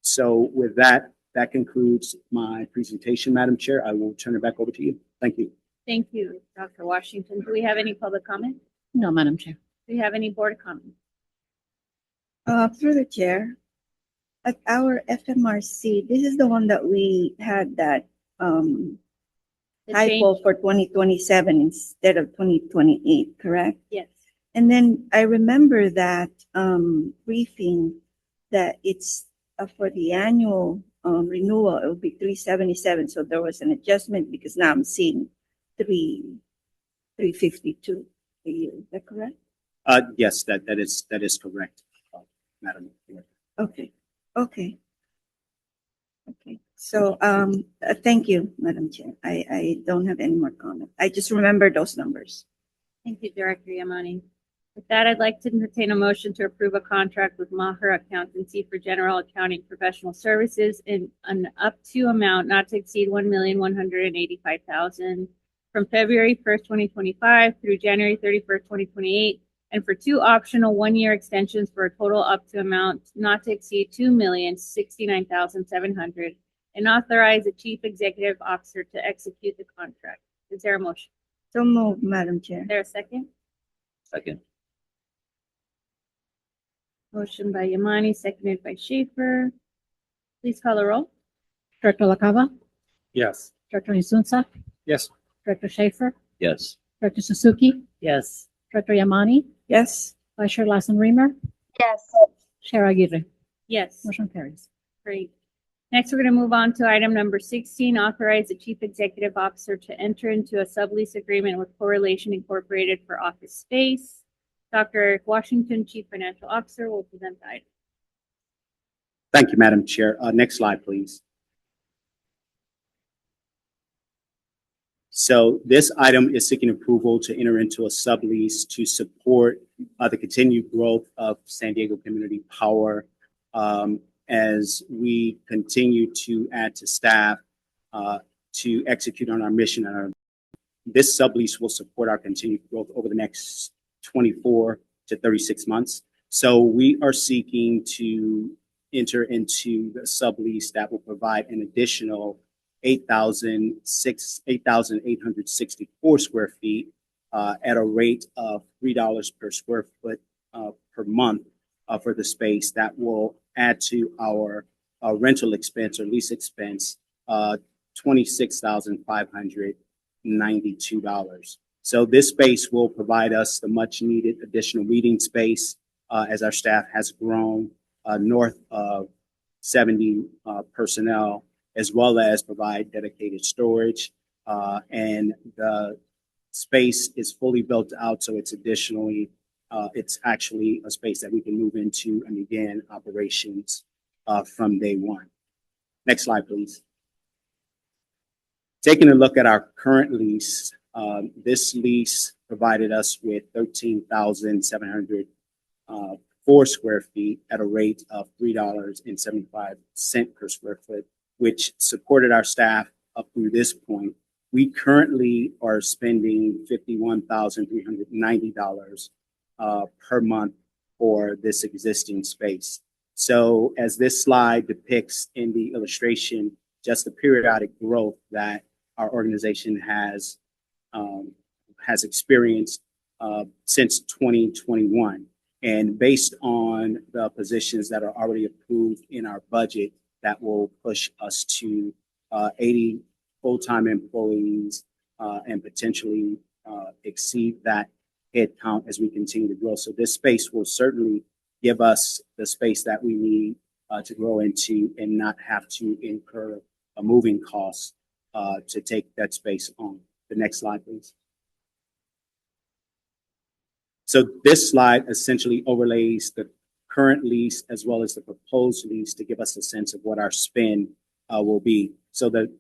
So with that, that concludes my presentation, Madam Chair. I will turn it back over to you. Thank you. Thank you, Dr. Washington. Do we have any public comment? No, Madam Chair. Do we have any board comment? Through the chair, at our FMRC, this is the one that we had that The typo change? for 2027 instead of 2028, correct? Yes. And then I remember that briefing that it's for the annual renewal, it will be 377. So there was an adjustment because now I'm seeing 352 a year. Is that correct? Yes, that is correct, Madam. Okay. Okay. Okay. So thank you, Madam Chair. I don't have any more comment. I just remember those numbers. Thank you, Director Yamani. With that, I'd like to entertain a motion to approve a contract with Maher Accountancy for general accounting professional services in an up to amount not to exceed $1,185,000 from February 1st, 2025 through January 31st, 2028, and for 2 optional 1-year extensions for a total up to amount not to exceed $2,069,700, and authorize the Chief Executive Officer to execute the contract. Is there a motion? So moved, Madam Chair. Is there a second? Second. Motion by Yamani, seconded by Schaefer. Please call the roll. Director LaCava, Yes. Director Insunza, Yes. Director Schaefer, Yes. Director Suzuki, Yes. Director Yamani, Yes. Vice Chair Lassen Reamer, Yes. Chair Aguirre. Yes. Motion carries. Great. Next, we're going to move on to item number 16, authorize the Chief Executive Officer to enter into a sublease agreement with Correlation Incorporated for office space. Dr. Eric Washington, Chief Financial Officer, will present the item. Thank you, Madam Chair. Next slide, please. So this item is seeking approval to enter into a sublease to support the continued growth of San Diego Community Power as we continue to add to staff to execute on our mission. This sublease will support our continued growth over the next 24 to 36 months. So we are seeking to enter into the sublease that will provide an additional 8,864 square feet at a rate of $3 per square foot per month for the space. That will add to our rental expense or lease expense, $26,592. So this space will provide us the much needed additional meeting space as our staff has grown north of 70 personnel. as well as provide dedicated storage. And the space is fully built out, so it's additionally, it's actually a space that we can move into and begin operations from day one. Next slide, please. Taking a look at our current lease, this lease provided us with 13,704 square feet at a rate of $3.75 per square foot, which supported our staff up through this point. We currently are spending $51,390 per month for this existing space. So as this slide depicts in the illustration, just the periodic growth that our organization has experienced since 2021. And based on the positions that are already approved in our budget, that will push us to 80 full-time employees and potentially exceed that head count as we continue to grow. So this space will certainly give us the space that we need to grow into and not have to incur a moving cost to take that space on. The next slide, please. So this slide essentially overlays the current lease as well as the proposed lease to give us a sense of what our spend will be. So the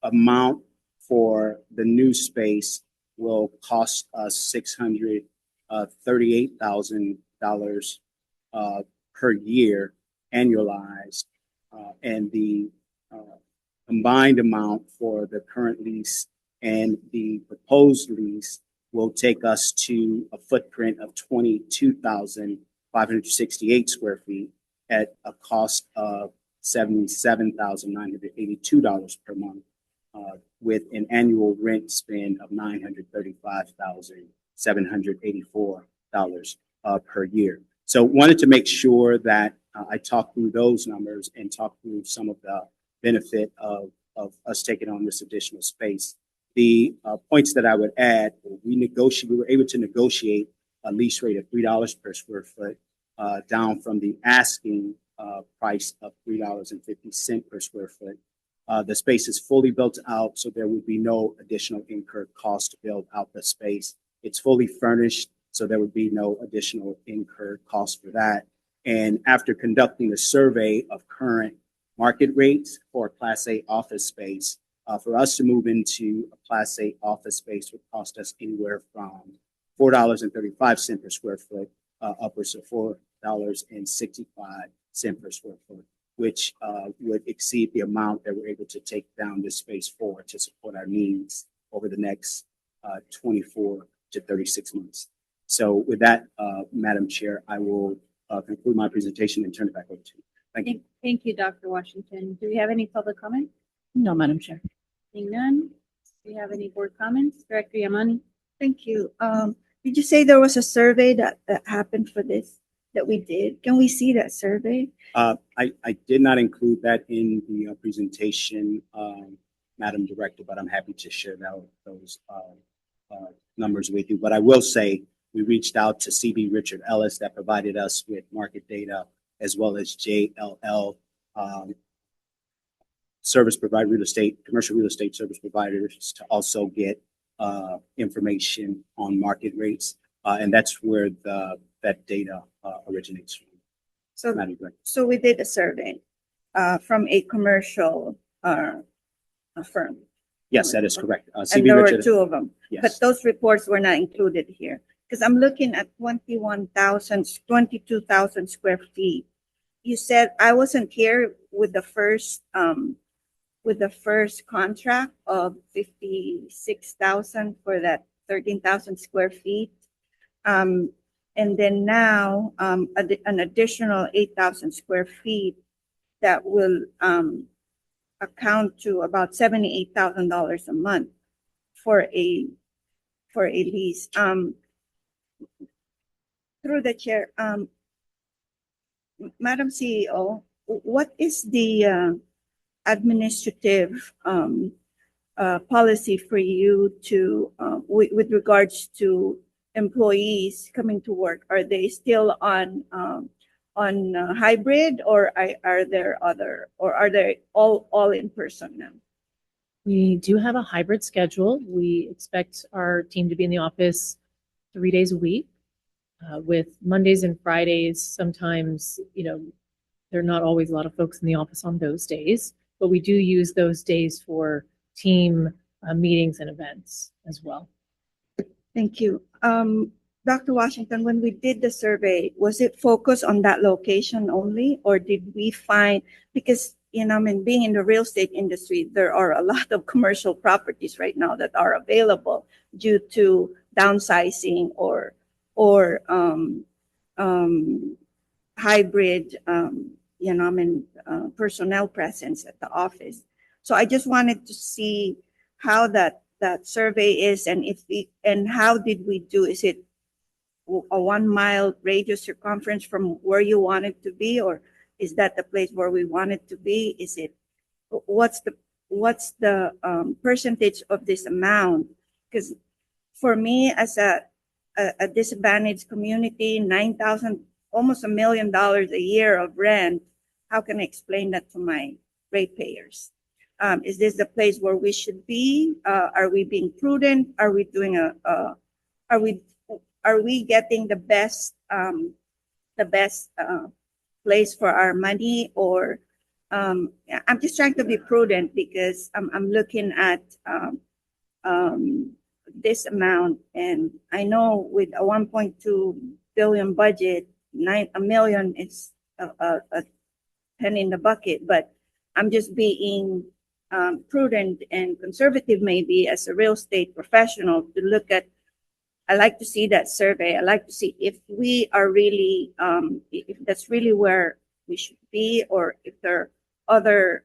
amount for the new space will cost us $638,000 per year annualized, and the combined amount for the current lease and the proposed lease will take us to a footprint of 22,568 square feet at a cost of $77,982 per month, with an annual rent spend of $935,784 per year. So wanted to make sure that I talk through those numbers and talk through some of the benefit of us taking on this additional space. The points that I would add, we were able to negotiate a lease rate of $3 per square foot, down from the asking price of $3.50 per square foot. The space is fully built out, so there would be no additional incurred cost to build out the space. It's fully furnished, so there would be no additional incurred cost for that. And after conducting a survey of current market rates for Class A office space, for us to move into a Class A office space would cost us anywhere from $4.35 per square foot, upwards of $4.65 per square foot, which would exceed the amount that we're able to take down this space for to support our needs over the next 24 to 36 months. So with that, Madam Chair, I will conclude my presentation and turn it back over to you. Thank you. Thank you, Dr. Washington. Do we have any public comment? No, Madam Chair. Seeing none. Do we have any board comments? Director Yamani? Thank you. Did you say there was a survey that happened for this, that we did? Can we see that survey? I did not include that in the presentation, Madam Director, but I'm happy to share those numbers with you. But I will say we reached out to CB Richard Ellis that provided us with market data, as well as JLL service provider, commercial real estate service providers, to also get information on market rates. And that's where that data originates from. So we did a survey from a commercial firm. Yes, that is correct. And there were two of them. Yes. But those reports were not included here. Because I'm looking at 22,000 square feet. You said I wasn't here with the first contract of 56,000 for that 13,000 square feet. And then now an additional 8,000 square feet that will account to about $78,000 a month for a lease. Through the chair, Madam CEO, what is the administrative policy for you to with regards to employees coming to work? Are they still on hybrid, or are there other, or are they all in person now? We do have a hybrid schedule. We expect our team to be in the office 3 days a week, with Mondays and Fridays. Sometimes, there are not always a lot of folks in the office on those days, but we do use those days for team meetings and events as well. Thank you. Dr. Washington, when we did the survey, was it focused on that location only, or did we find, because, being in the real estate industry, there are a lot of commercial properties right now that are available due to downsizing or hybrid, personnel presence at the office. So I just wanted to see how that survey is, and how did we do? Is it a 1 mile radius circumference from where you want it to be, or is that the place where we want it to be? Is it, what's the percentage of this amount? Because for me, as a disadvantaged community, 9,000, almost $1 million a year of rent, how can I explain that to my ratepayers? Is this the place where we should be? Are we being prudent? Are we doing are we getting the best place for our money? Or I'm just trying to be prudent, because I'm looking at this amount, and I know with a 1.2 billion budget, $1 million is a pen in the bucket, but I'm just being prudent and conservative, maybe, as a real estate professional, to look at. I like to see that survey. I like to see if we are really, if that's really where we should be, or if there are other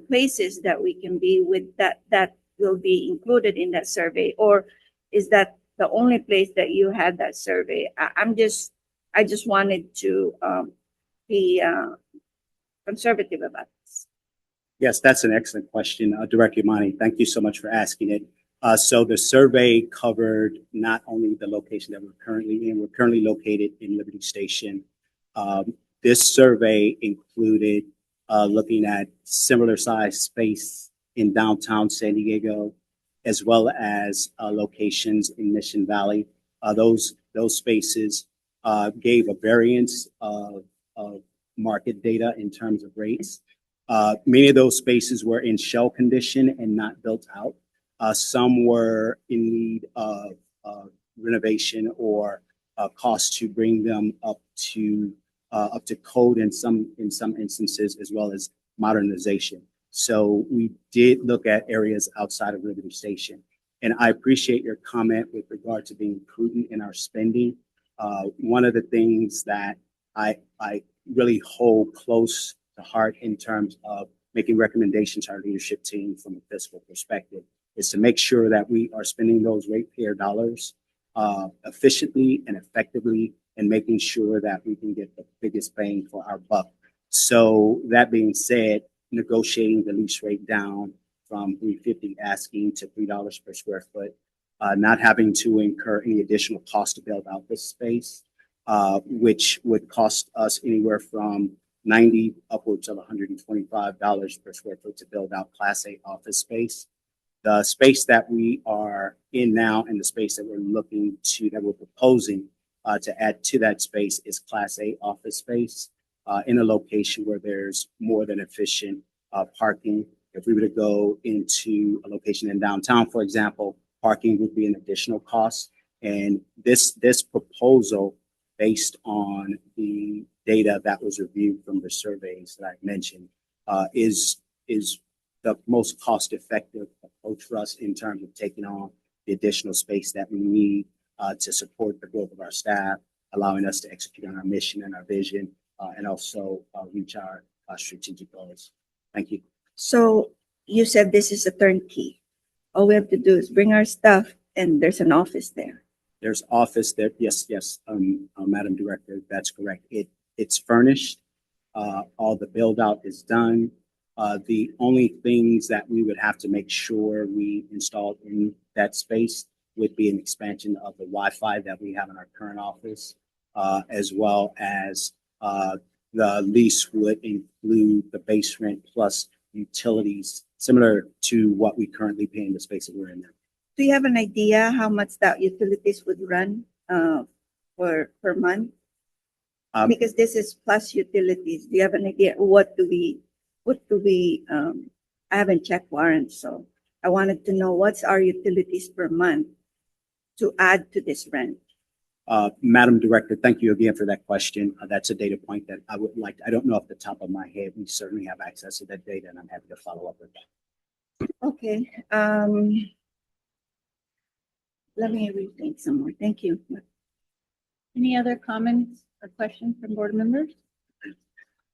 places that we can be with that will be included in that survey, or is that the only place that you had that survey? I just wanted to be conservative about this. Yes, that's an excellent question, Director Imani. Thank you so much for asking it. So the survey covered not only the location that we're currently in. We're currently located in Liberty Station. This survey included looking at similar size space in downtown San Diego, as well as locations in Mission Valley. Those spaces gave a variance of market data in terms of rates. Many of those spaces were in shell condition and not built out. Some were in need of renovation or cost to bring them up to code in some instances, as well as modernization. So we did look at areas outside of Liberty Station. And I appreciate your comment with regard to being prudent in our spending. One of the things that I really hold close to heart in terms of making recommendations to our leadership team from a fiscal perspective is to make sure that we are spending those ratepayer dollars efficiently and effectively, and making sure that we can get the biggest bang for our buck. So that being said, negotiating the lease rate down from $3.50 asking to $3 per square foot, not having to incur any additional cost to build out this space, which would cost us anywhere from $90 upwards of $125 per square foot to build out Class A office space. The space that we are in now and the space that we're proposing to add to that space is Class A office space in a location where there's more than efficient parking. If we were to go into a location in downtown, for example, parking would be an additional cost. And this proposal, based on the data that was reviewed from the surveys that I mentioned, is the most cost-effective approach for us in terms of taking on the additional space that we need to support the growth of our staff, allowing us to execute on our mission and our vision, and also reach our strategic goals. Thank you. So you said this is a turnkey. All we have to do is bring our stuff, and there's an office there. There's office there. Yes, Madam Director, that's correct. It's furnished. All the build out is done. The only things that we would have to make sure we installed in that space would be an expansion of the Wi-Fi that we have in our current office, as well as the lease would include the base rent plus utilities, similar to what we currently pay in the space that we're in now. Do you have an idea how much that utilities would run for per month? Because this is plus utilities. Do you have an idea what do we I haven't checked warrants, so I wanted to know what's our utilities per month to add to this rent. Madam Director, thank you again for that question. That's a data point that I would like. I don't know off the top of my head. We certainly have access to that data, and I'm happy to follow up with that. Okay. Let me rethink some more. Thank you. Any other comments or questions from board members?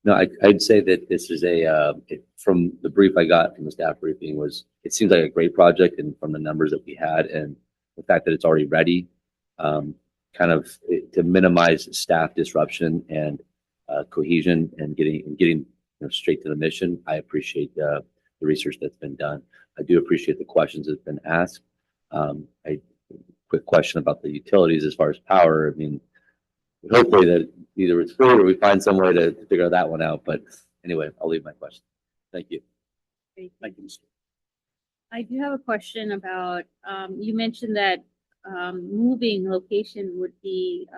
No, I'd say that this is from the brief I got from the staff briefing it seems like a great project, and from the numbers that we had and the fact that it's already ready, kind of to minimize staff disruption and cohesion and getting straight to the mission. I appreciate the research that's been done. I do appreciate the questions that's been asked. Quick question about the utilities as far as power. I mean, hopefully that either it's free or we find some way to figure that one out. But anyway, I'll leave my question. Thank you. Thank you, Mr. I do have a question about, you mentioned that moving location would be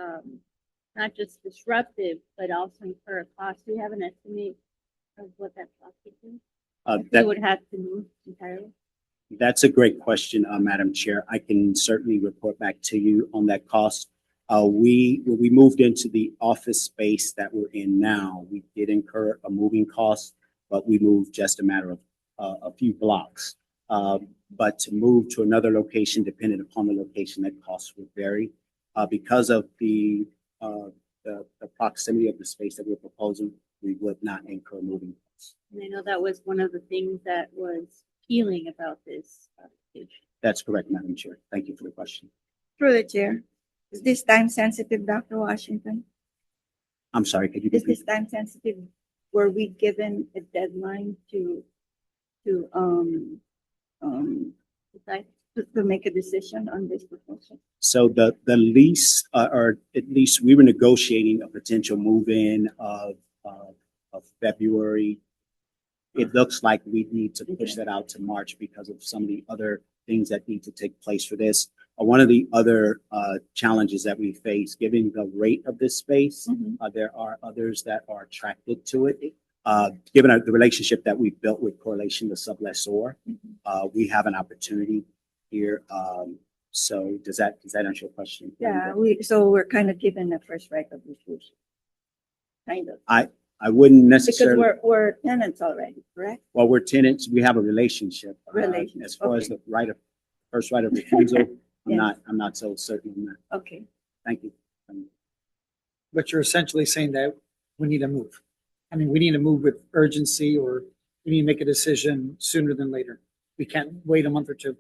not just disruptive, but also incur a cost. Do you have an estimate of what that cost would be? If you would have to move entirely? That's a great question, Madam Chair. I can certainly report back to you on that cost. When we moved into the office space that we're in now, we did incur a moving cost, but we moved just a matter of a few blocks. But to move to another location, depending upon the location, that cost would vary. Because of the proximity of the space that we're proposing, we would not incur moving costs. And I know that was one of the things that was appealing about this application. That's correct, Madam Chair. Thank you for the question. Through the chair. Is this time sensitive, Dr. Washington? I'm sorry, could you Is repeat? this time sensitive? Were we given a deadline to make a decision on this proposal? So the lease, or at least we were negotiating a potential move-in of February. It looks like we need to push that out to March because of some of the other things that need to take place for this. One of the other challenges that we face, given the rate of this space, there are others that are attracted to it. Given the relationship that we've built with Correlation, the sublessor, we have an opportunity here. So does that answer your question? Yeah, we're kind of given a first right of refusal. Kind of. I wouldn't necessarily. Because we're tenants already, correct? Well, we're tenants. We have a relationship. As far as the first right of refusal, I'm not so certain on that. Okay. Thank you. But you're essentially saying that we need to move. I mean, we need to move with urgency, or we need to make a decision sooner than later. We can't wait a month or two.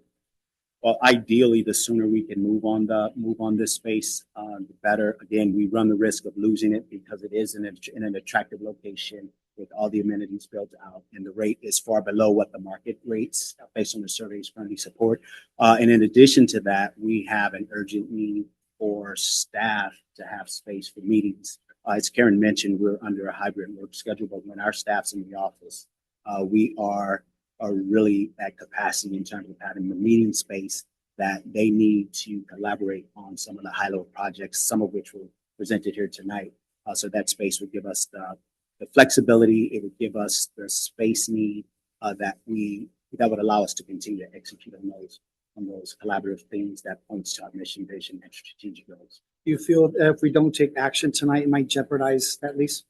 Well, ideally, the sooner we can move on this space, the better. Again, we run the risk of losing it because it is in an attractive location with all the amenities built out, and the rate is far below what the market rates based on the surveys currently support. And in addition to that, we have an urgent need for staff to have space for meetings. As Karen mentioned, we're under a hybrid work schedule, but when our staff's in the office, we are really at capacity in terms of having the meeting space that they need to collaborate on some of the high-level projects, some of which were presented here tonight. So that space would give us the flexibility. It would give us the space need that would allow us to continue to execute on those collaborative things that points to our mission, vision, and strategic goals. Do you feel that if we don't take action tonight, it might jeopardize that lease?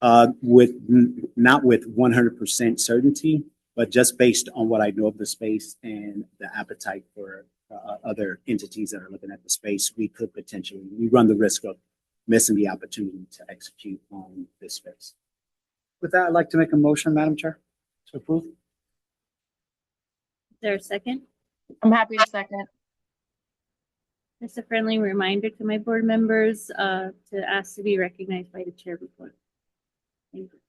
Not with 100% certainty, but just based on what I know of the space and the appetite for other entities that are looking at the space, we run the risk of missing the opportunity to execute on this space. With that, I'd like to make a motion, Madam Chair, to approve. Is there a second? I'm happy to second. Just a friendly reminder to my board members to ask to be recognized by the chair before. Thank you.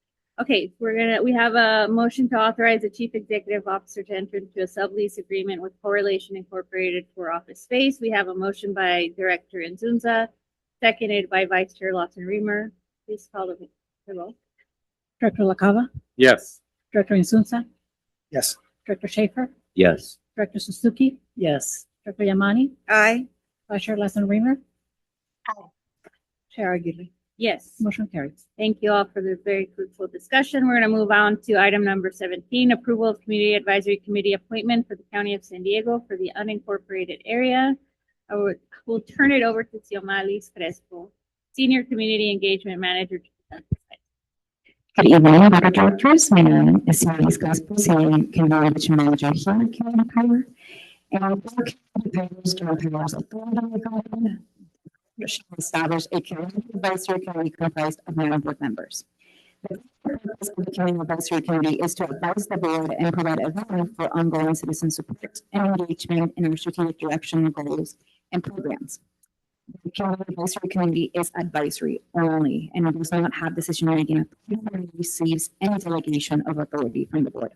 Okay, we have a motion to authorize the chief executive officer to enter into a sublease agreement with Correlation Incorporated for office space. We have a motion by Director Inzunza. seconded by Vice Chair Lawson Remer. Please call the roll. Director LaCava, Yes. Director Insunza, Yes. Director Schaefer, Yes. Director Suzuki, Yes. Director Yamani, Aye. Vice Chair Lawson Remer. Aye. Chair Aguirre. Yes. Motion carries. Thank you all for the very fruitful discussion. We're going to move on to item number 17, approval of Community Advisory Committee appointment for the County of San Diego for the unincorporated area. We'll turn it over to Xiomali Crespo, Senior Community Engagement Manager. Good evening, Board of Directors. My name is Xiomali Crespo, Senior Community Manager here at Community Power. And Community Power's Joint Powers Authority shall establish a community advisory committee comprised of 9 board members. The purpose of the Community Advisory Committee is to advise the board and provide a venue for ongoing citizen support and engagement in our strategic direction, goals, and programs. The Community Advisory Committee is advisory only and does not have decision-making authority and receives any delegation of authority from the board.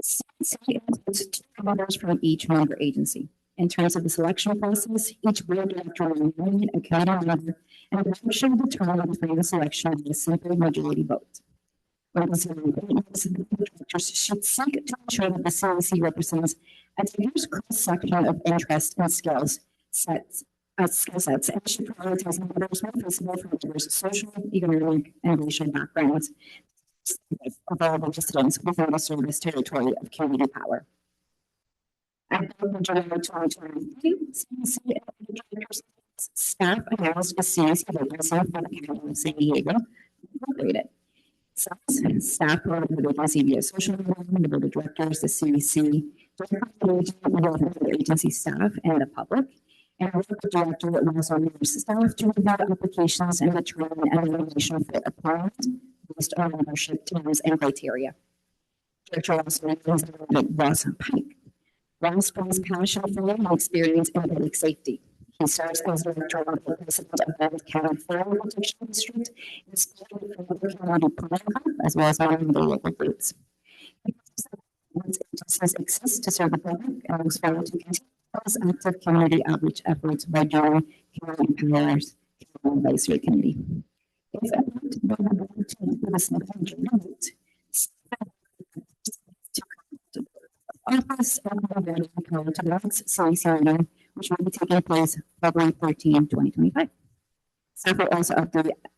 CCC includes 2 members from each member agency. In terms of the selection process, each board director will nominate a committee member, and the board shall determine between the selection by a simple majority vote. When considering appointments, the board directors should seek to ensure that the CAC represents a diverse cross-section of interest and skill sets, and should prioritize members more feasible from diverse social, economic, and racial backgrounds of all registrants within the service territory of Community Power. At the July 2023, CAC directors staff announced a CAC vacancy for the County of San Diego Incorporated. Staff provided the vacancy via social media, the board of directors, the CAC, the agency staff, and the public. And our director will also use staff to review applications and determine an elimination for appointment based on membership terms and criteria. Director also recommended Ross Pike. Ross brings passion for and experience in public safety. He serves as director of the president of the County Fire Protection District and speaking from the Community Plan, as well as running the local groups. Agencies exist to serve the public and looks forward to continue those active community outreach efforts by joining Community Power's Advisory Committee. If elected by the board to give us an agreement, office and the power to the next CAC meeting, which will be taking place February 13, 2025. Staff will also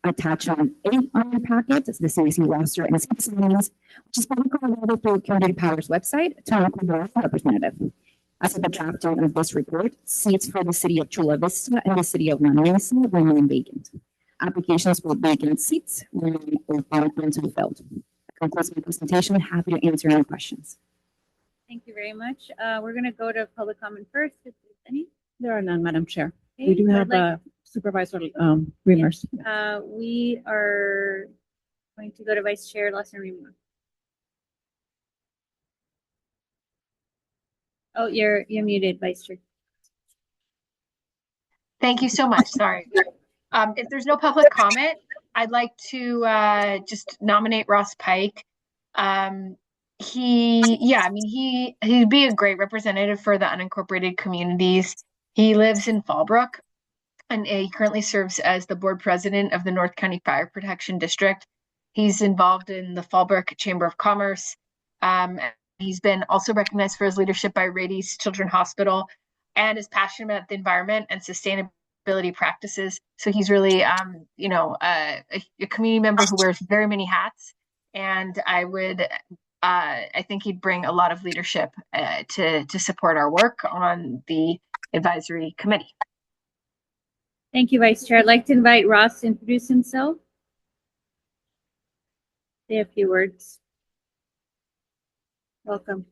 attach on 8 on your packet. It's the CAC roster and citizen meetings, which is publicly available through Community Power's website to include the representative. As of the drafting of this report, seats for the city of Chula Vista and the city of Mount Mesa remain vacant. Applications for vacant seats remain open until filled. That concludes my presentation. Happy to answer any questions. Thank you very much. We're going to go to public comment first, if there's any. There are none, Madam Chair. Okay, We do I'd have like- Supervisor Reimers. We are going to go to Vice Chair Lawson Remer. Oh, you're muted, Vice Chair. Thank you so much. Sorry. If there's no public comment, I'd like to just nominate Ross Pike. He'd be a great representative for the unincorporated communities. He lives in Fallbrook, and he currently serves as the board president of the North County Fire Protection District. He's involved in the Fallbrook Chamber of Commerce. He's been also recognized for his leadership by Rady's Children's Hospital and is passionate about the environment and sustainability practices. So he's really, a community member who wears very many hats. And I think he'd bring a lot of leadership to support our work on the advisory committee. Thank you, Vice Chair. I'd like to invite Ross to introduce himself. Say a few words. Welcome.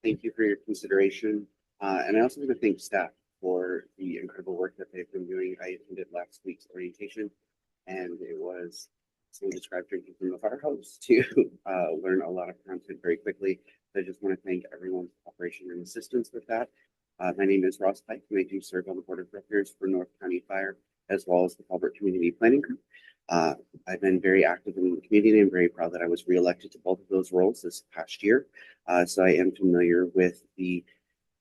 Thank you for your consideration. And I also want to thank staff for the incredible work that they've been doing. I attended last week's orientation, and it was someone described drinking from a fire hose to learn a lot of content very quickly. So I just want to thank everyone's cooperation and assistance with that. My name is Ross Pike, and I do serve on the board of directors for North County Fire, as well as the Fallbrook Community Planning Group. I've been very active in the community. I'm very proud that I was reelected to both of those roles this past year. So I am familiar with the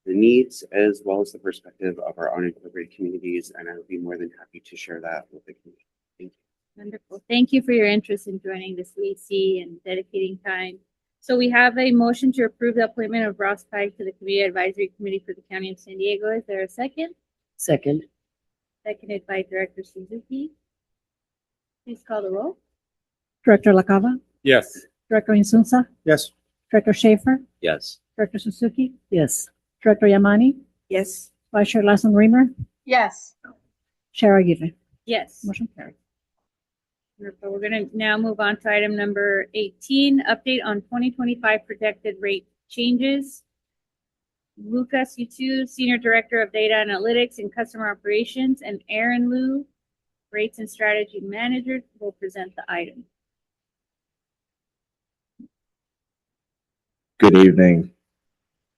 the needs as well as the perspective of our unincorporated communities, and I would be more than happy to share that with the community. Thank you. Wonderful. Thank you for your interest in joining the CAC and dedicating time. So we have a motion to approve the appointment of Ross Pike to the Community Advisory Committee for the County of San Diego. Is there a second? Second. Seconded by Director Suzuki. Please call the roll. Director LaCava, Yes. Director Insunza, Yes. Director Schaefer, Yes. Director Suzuki, Yes. Director Yamani, Yes. Vice Chair Lassen Reimer, Yes. Chair Aguirre. Yes. Motion carried. Wonderful. We're going to now move on to item number 18, update on 2025 projected rate changes. Lucas Utu, Senior Director of Data Analytics and Customer Operations, and Aaron Liu, Rates and Strategy Manager, will present the item. Good evening,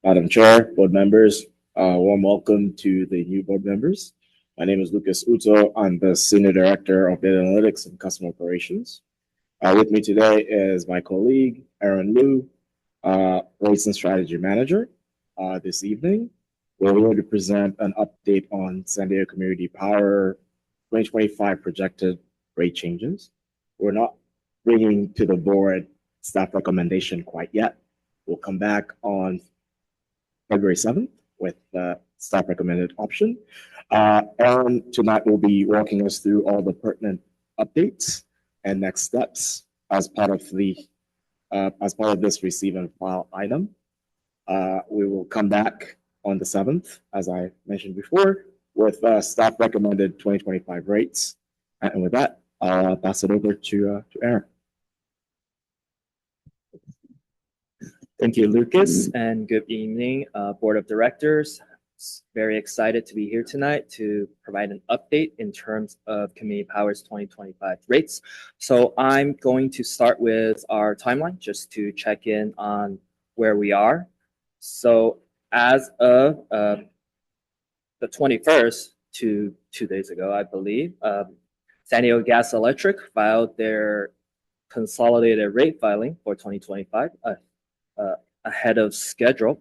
Madam Chair, board members. Warm welcome to the new board members. My name is Lucas Uto. I'm the Senior Director of Data Analytics and Customer Operations. With me today is my colleague, Aaron Liu, Rates and Strategy Manager. This evening, we're here to present an update on San Diego Community Power 2025 projected rate changes. We're not bringing to the board staff recommendation quite yet. We'll come back on February 7th with the staff recommended option. Aaron tonight will be walking us through all the pertinent updates and next steps as part of this receive and file item. We will come back on the 7th, as I mentioned before, with staff recommended 2025 rates. And with that, I'll pass it over to Aaron. Thank you, Lucas, and good evening, Board of Directors. Very excited to be here tonight to provide an update in terms of Community Power's 2025 rates. So I'm going to start with our timeline just to check in on where we are. So as of the 21st, 2 days ago, I believe, San Diego Gas Electric filed their consolidated rate filing for 2025 ahead of schedule.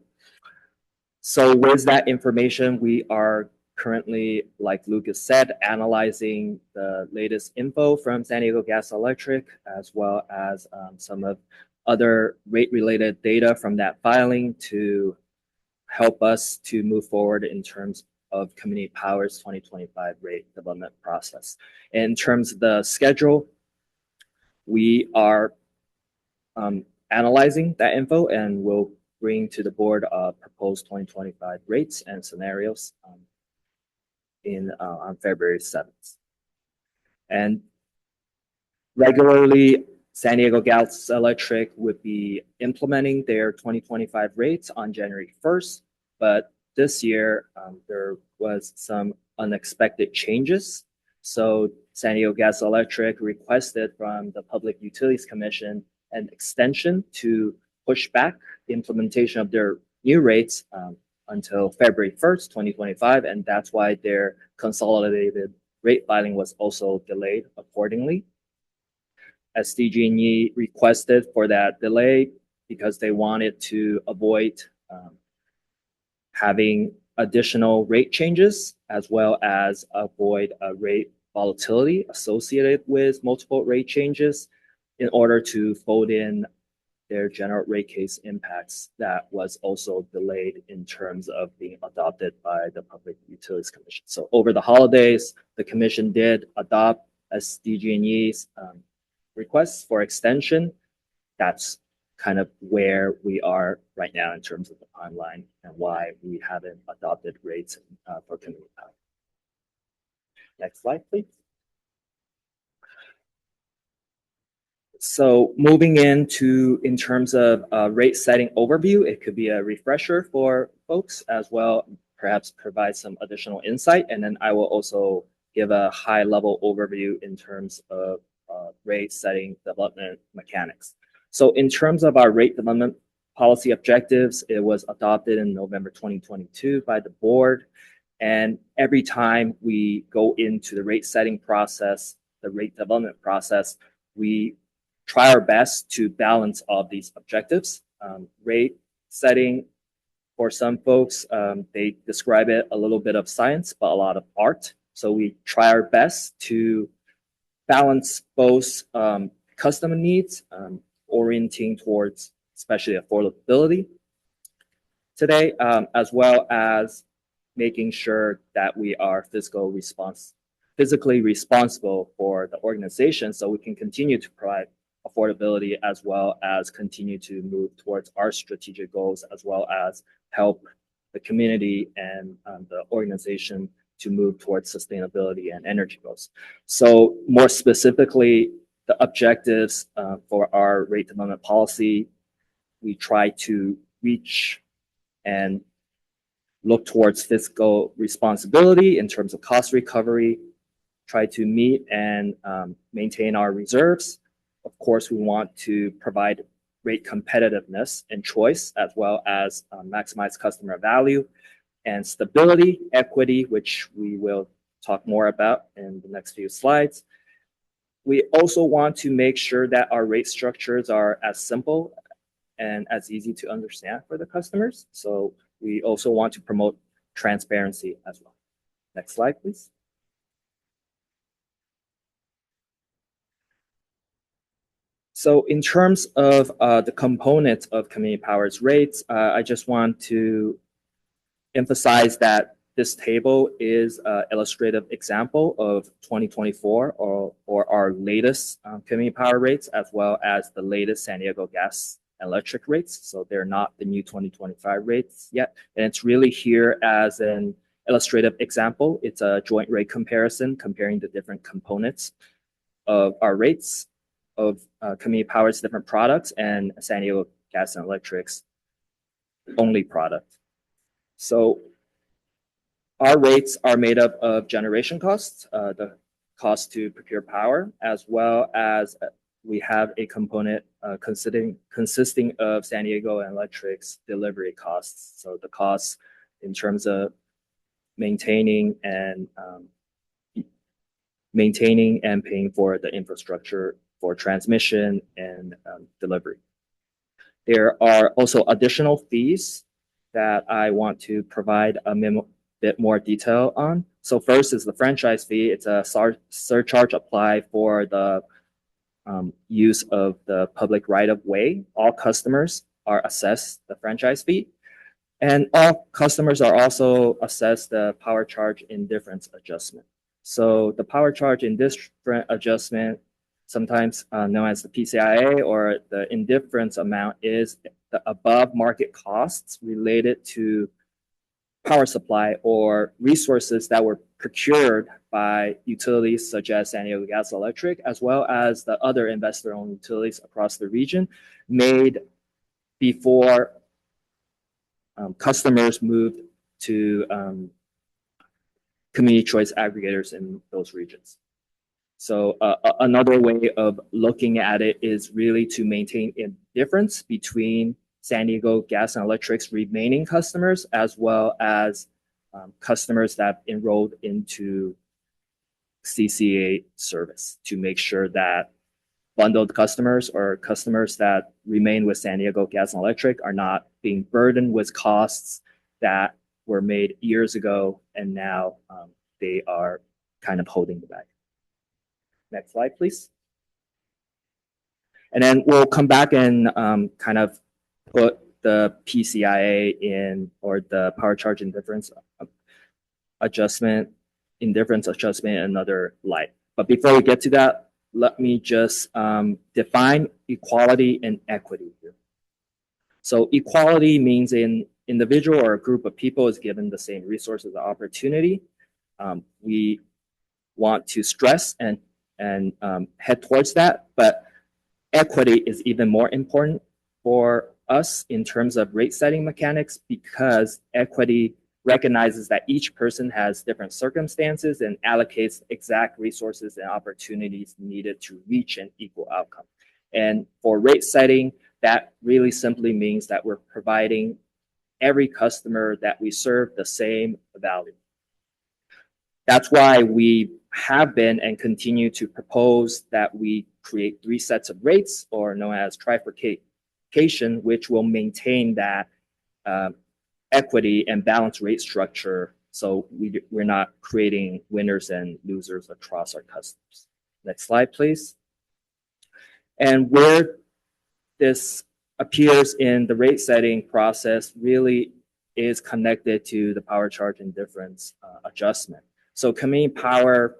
So with that information, we are currently, like Lucas said, analyzing the latest info from San Diego Gas Electric, as well as some of other rate-related data from that filing to help us to move forward in terms of Community Power's 2025 rate development process. In terms of the schedule, we are analyzing that info and we'll bring to the board proposed 2025 rates and scenarios on February 7th. And regularly, San Diego Gas Electric would be implementing their 2025 rates on January 1st, but this year there was some unexpected changes. So San Diego Gas Electric requested from the Public Utilities Commission an extension to push back the implementation of their new rates until February 1st, 2025, and that's why their consolidated rate filing was also delayed accordingly. SDG&E requested for that delay because they wanted to avoid having additional rate changes, as well as avoid a rate volatility associated with multiple rate changes in order to fold in their general rate case impacts that was also delayed in terms of being adopted by the Public Utilities Commission. So over the holidays, the commission did adopt SDG&E's requests for extension. That's kind of where we are right now in terms of the timeline and why we haven't adopted rates for Community Power. Next slide, please. So moving into in terms of rate setting overview, it could be a refresher for folks as well, perhaps provide some additional insight. And then I will also give a high level overview in terms of rate setting development mechanics. So in terms of our rate development policy objectives, it was adopted in November 2022 by the board. And every time we go into the rate setting process, the rate development process, we try our best to balance all of these objectives. Rate setting For some folks, they describe it a little bit of science, but a lot of art. So we try our best to balance both customer needs, orienting towards especially affordability today, as well as making sure that we are physically responsible for the organization so we can continue to provide affordability as well as continue to move towards our strategic goals as well as help the community and the organization to move towards sustainability and energy goals. So more specifically, the objectives for our rate development policy, we try to reach and look towards fiscal responsibility in terms of cost recovery, try to meet and maintain our reserves. Of course, we want to provide rate competitiveness and choice, as well as maximize customer value and stability, equity, which we will talk more about in the next few slides. We also want to make sure that our rate structures are as simple and as easy to understand for the customers. So we also want to promote transparency as well. Next slide, please. So in terms of the components of community power's rates, I just want to emphasize that this table is an illustrative example of 2024 or our latest community power rates, as well as the latest San Diego gas and electric rates. So they're not the new 2025 rates yet. And it's really here as an illustrative example. It's a joint rate comparison comparing the different components of our rates of community power's different products and San Diego gas and electric's only product. So our rates are made up of generation costs, the cost to procure power, as well as we have a component consisting of San Diego and electric's delivery costs. So the costs in terms of maintaining and paying for the infrastructure for transmission and delivery. There are also additional fees that I want to provide a bit more detail on. So first is the franchise fee. It's a surcharge applied for the use of the public right-of-way. All customers are assessed the franchise fee, and all customers are also assessed the power charge indifference adjustment. So the power charge indifference adjustment, sometimes known as the PCIA, or the indifference amount, is the above market costs related to power supply or resources that were procured by utilities such as San Diego Gas and Electric, as well as the other investor-owned utilities across the region, made before customers moved to community choice aggregators in those regions. So another way of looking at it is really to maintain a difference between San Diego Gas and Electric's remaining customers, as well as customers that enrolled into CCA service, to make sure that bundled customers or customers that remain with San Diego Gas and Electric are not being burdened with costs that were made years ago, and now they are kind of holding the bag. Next slide, please. And then we'll come back and kind of put the PCIA in, or the power charge indifference adjustment in another light. But before we get to that, let me just define equality and equity here. So equality means an individual or a group of people is given the same resources or opportunity. We want to stress and head towards that, but equity is even more important for us in terms of rate setting mechanics, because equity recognizes that each person has different circumstances and allocates exact resources and opportunities needed to reach an equal outcome. And for rate setting, that really simply means that we're providing every customer that we serve the same value. That's why we have been and continue to propose that we create 3 sets of rates, or known as trifurcation, which will maintain that equity and balanced rate structure. So we're not creating winners and losers across our customers. Next slide, please. And where this appears in the rate setting process really is connected to the power charge indifference adjustment. So community power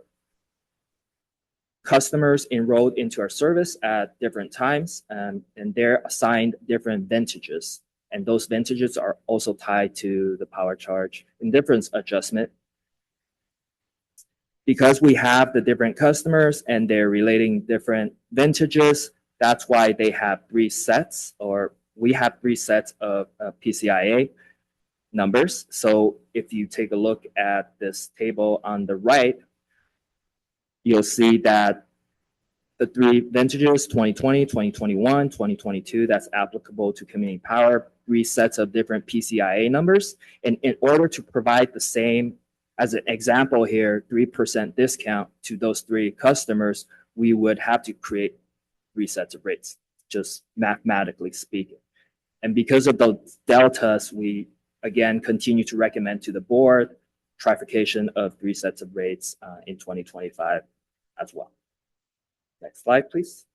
customers enrolled into our service at different times, and they're assigned different vintages. And those vintages are also tied to the power charge indifference adjustment. Because we have the different customers and they're relating different vintages, that's why they have 3 sets, or we have 3 sets of PCIA numbers. So if you take a look at this table on the right, you'll see that the 3 vintages, 2020, 2021, 2022, that's applicable to community power, 3 sets of different PCIA numbers. And in order to provide the same, as an example here, 3% discount to those 3 customers, we would have to create 3 sets of rates, just mathematically speaking. And because of the deltas, we again continue to recommend to the board trifurcation of 3 sets of rates in 2025 as well. Next slide, please.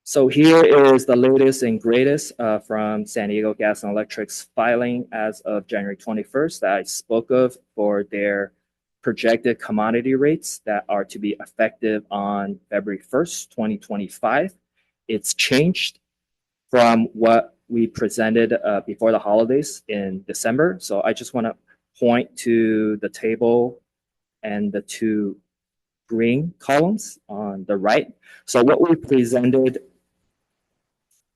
So here is the latest and greatest from San Diego Gas and Electric's filing as of January 21st that I spoke of for their projected commodity rates that are to be effective on February 1st, 2025. It's changed from what we presented before the holidays in December. So I just want to point to the table and the 2 green columns on the right. So what we presented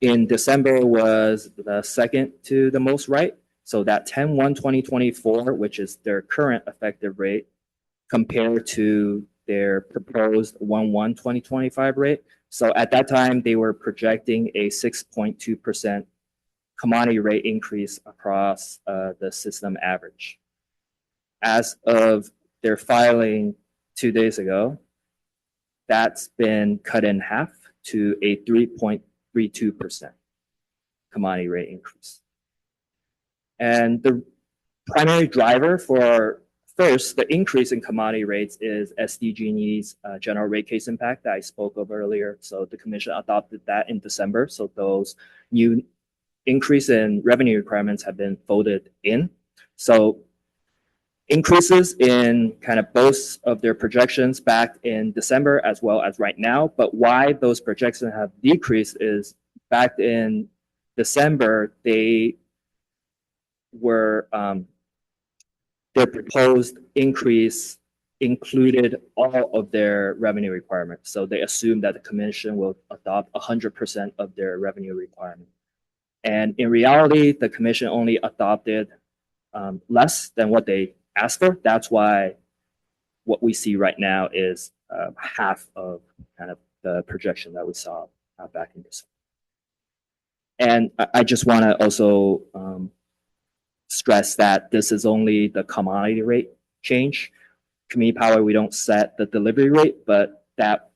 in December was the second to the most right. So that 10/1/2024, which is their current effective rate, compared to their proposed 1/1/2025 rate. So at that time, they were projecting a 6.2% commodity rate increase across the system average. As of their filing 2 days ago, that's been cut in half to a 3.32% commodity rate increase. And the primary driver for first, the increase in commodity rates is SDG&E's general rate case impact that I spoke of earlier. So the commission adopted that in December. So those new increase in revenue requirements have been folded in. So increases in kind of both of their projections back in December as well as right now. But why those projections have decreased is back in December, they were their proposed increase included all of their revenue requirements. So they assume that the commission will adopt 100% of their revenue requirement. And in reality, the commission only adopted less than what they asked for. That's why what we see right now is half of kind of the projection that we saw back in December. And I just want to also stress that this is only the commodity rate change. Community power, we don't set the delivery rate, but that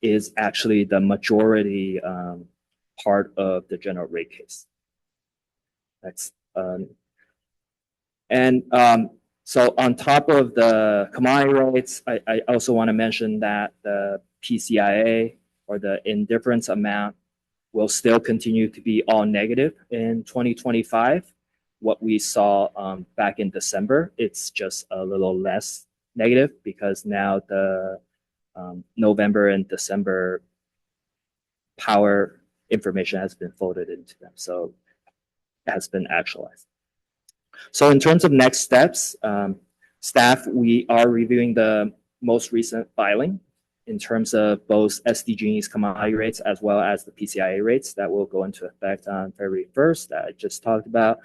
is actually the majority part of the general rate case. That's so on top of the commodity rates, I also want to mention that the PCIA, or the indifference amount, will still continue to be all negative in 2025. What we saw back in December, it's just a little less negative because now the November and December power information has been folded into them. So it has been actualized. So in terms of next steps, staff, we are reviewing the most recent filing in terms of both SDG&E's commodity rates as well as the PCIA rates that will go into effect on February 1st that I just talked about.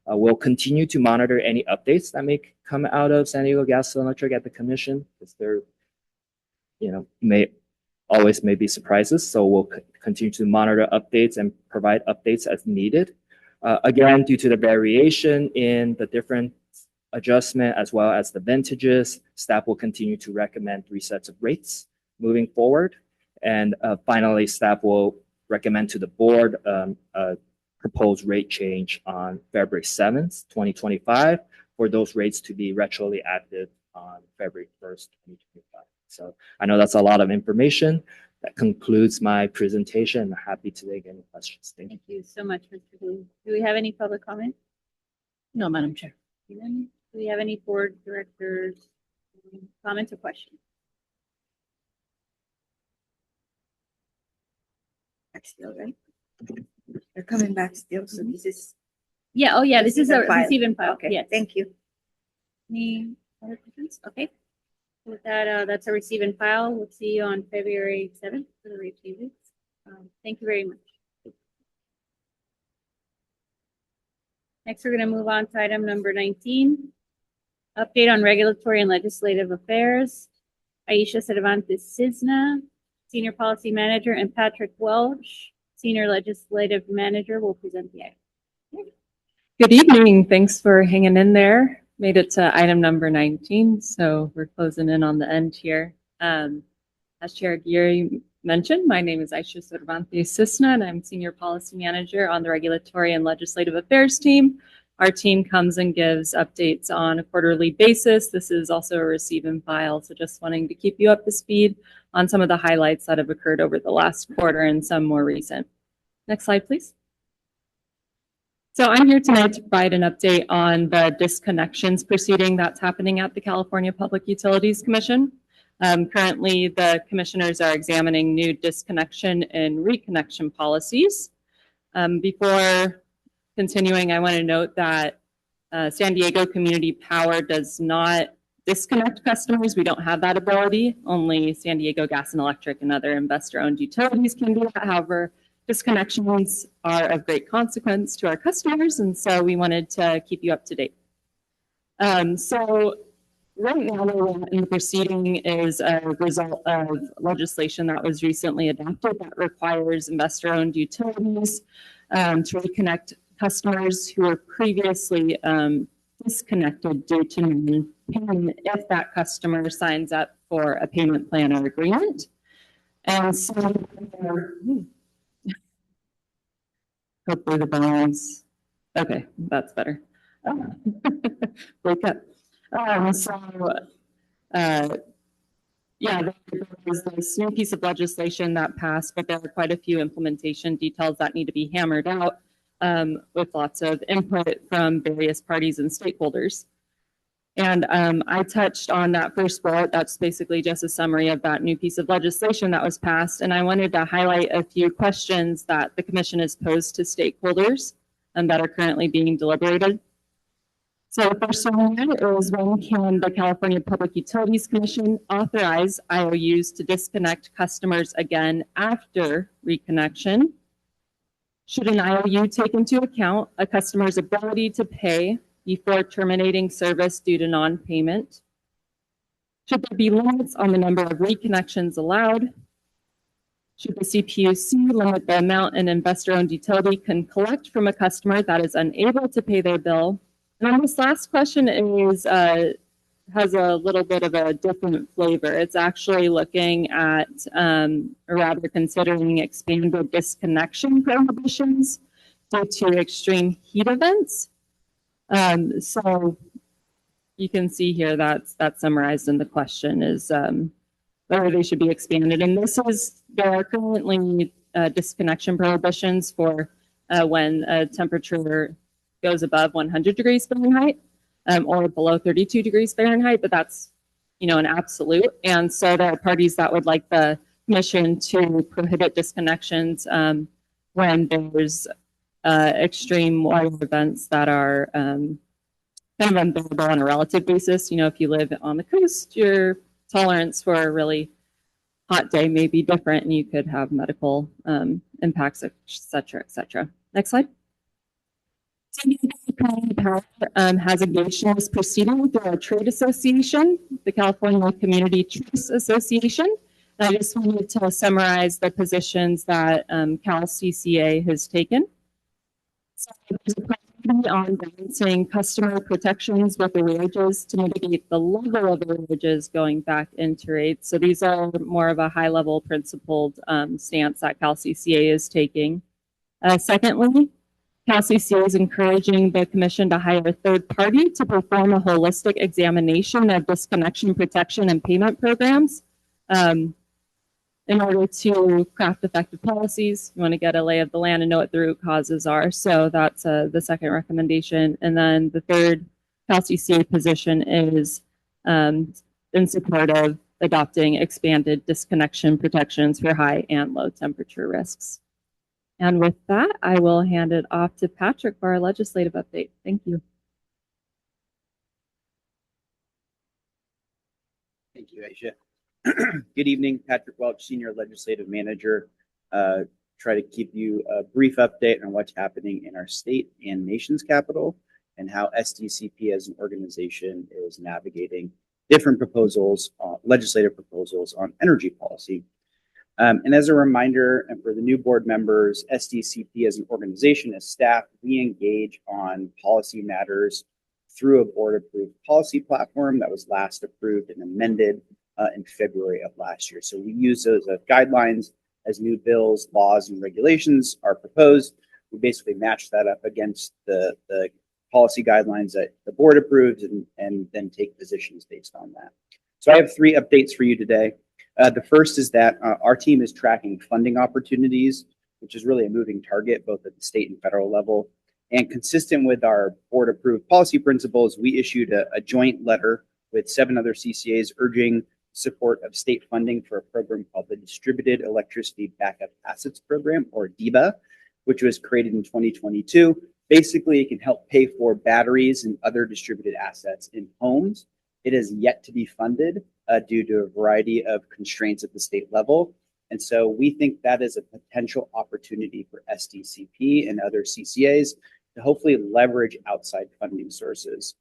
We'll continue to monitor any updates that may come out of San Diego Gas and Electric at the commission, because there, may be surprises. So we'll continue to monitor updates and provide updates as needed. Again, due to the variation in the different adjustment as well as the vintages, staff will continue to recommend 3 sets of rates moving forward. And finally, staff will recommend to the board proposed rate change on February 7th, 2025, for those rates to be retroactive on February 1st, 2025. So I know that's a lot of information. That concludes my presentation. I'm happy to take any questions. Thank you. Thank you so much, Mr. Hu. Do we have any public comment? No, Madam Chair. Do we have any board directors comments or questions? Back still, right? They're coming back still, so this is. Yeah, oh yeah, this is a receive and file. receive and file. Okay, Yes. thank you. Any other questions? Okay. With that, that's a receive and file. We'll see you on February 7th for the rate changes. Thank you very much. Next, we're going to move on to item number 19. Update on regulatory and legislative affairs. Aisha Cervantes Cisna, Senior Policy Manager, and Patrick Welsh, Senior Legislative Manager, will present the item. Good evening. Thanks for hanging in there. Made it to item number 19, so we're closing in on the end here. As Chair Aguirre mentioned, my name is Aisha Cervantes Cisna, and I'm Senior Policy Manager on the Regulatory and Legislative Affairs team. Our team comes and gives updates on a quarterly basis. This is also a receive and file, so just wanting to keep you up to speed on some of the highlights that have occurred over the last quarter and some more recent. Next slide, please. So I'm here tonight to provide an update on the disconnections proceeding that's happening at the California Public Utilities Commission. Currently, the commissioners are examining new disconnection and reconnection policies. Before continuing, I want to note that San Diego Community Power does not disconnect customers. We don't have that ability. Only San Diego Gas and Electric and other investor-owned utilities can do that. However, disconnections are of great consequence to our customers, and so we wanted to keep you up to date. So right now, in the proceeding is a result of legislation that was recently adopted that requires investor-owned utilities to reconnect customers who were previously disconnected due to non-payment if that customer signs up for a payment plan or agreement. And so hopefully the balance. Okay, that's better. Wake up. Yeah, there was this new piece of legislation that passed, but there are quite a few implementation details that need to be hammered out with lots of input from various parties and stakeholders. And I touched on that first bullet. That's basically just a summary of that new piece of legislation that was passed. And I wanted to highlight a few questions that the commission has posed to stakeholders and that are currently being deliberated. So the first one is, when can the California Public Utilities Commission authorize IOUs to disconnect customers again after reconnection? Should an IOU take into account a customer's ability to pay before terminating service due to non-payment? Should there be limits on the number of reconnections allowed? Should the CPUC limit the amount an investor-owned utility can collect from a customer that is unable to pay their bill? And then this last question is has a little bit of a different flavor. It's actually looking at, or rather considering expanded disconnection prohibitions due to extreme heat events. So you can see here that's summarized in the question is whether they should be expanded. And there are currently disconnection prohibitions for when a temperature goes above 100 degrees Fahrenheit or below 32 degrees Fahrenheit, but that's, an absolute. And so there are parties that would like the commission to prohibit disconnections when there's extreme weather events that are kind of unbearable on a relative basis. If you live on the coast, your tolerance for a really hot day may be different, and you could have medical impacts, et cetera, et cetera. Next slide. San Diego Community Power has engaged in this proceeding through our trade association, the California Community Truce Association. And I just wanted to summarize the positions that Cal CCA has taken. So there's a priority on balancing customer protections with arrearages to mitigate the level of arrearages going back into rates. So these are more of a high-level principled stance that Cal CCA is taking. Secondly, CalCC is encouraging the commission to hire a third party to perform a holistic examination of disconnection protection and payment programs. In order to craft effective policies, you want to get a lay of the land and know what the root causes are. So that's the second recommendation. And then the third CalCC position is in support of adopting expanded disconnection protections for high and low temperature risks. And with that, I will hand it off to Patrick for our legislative update. Thank you. Thank you, Aisha. Good evening, Patrick Welch, Senior Legislative Manager. Try to keep you a brief update on what's happening in our state and nation's capital and how SDCP as an organization is navigating different proposals, legislative proposals on energy policy. And as a reminder, and for the new board members, SDCP as an organization, as staff, we engage on policy matters through a board-approved policy platform that was last approved and amended in February of last year. So we use those as guidelines as new bills, laws, and regulations are proposed. We basically match that up against the policy guidelines that the board approved and then take positions based on that. So I have 3 updates for you today. The first is that our team is tracking funding opportunities, which is really a moving target, both at the state and federal level. And consistent with our board-approved policy principles, we issued a joint letter with 7 other CCAs urging support of state funding for a program called the Distributed Electricity Backup Assets Program, or DEBA, which was created in 2022. Basically, it can help pay for batteries and other distributed assets in homes. It is yet to be funded due to a variety of constraints at the state level. And so we think that is a potential opportunity for SDCP and other CCAs to hopefully leverage outside funding sources.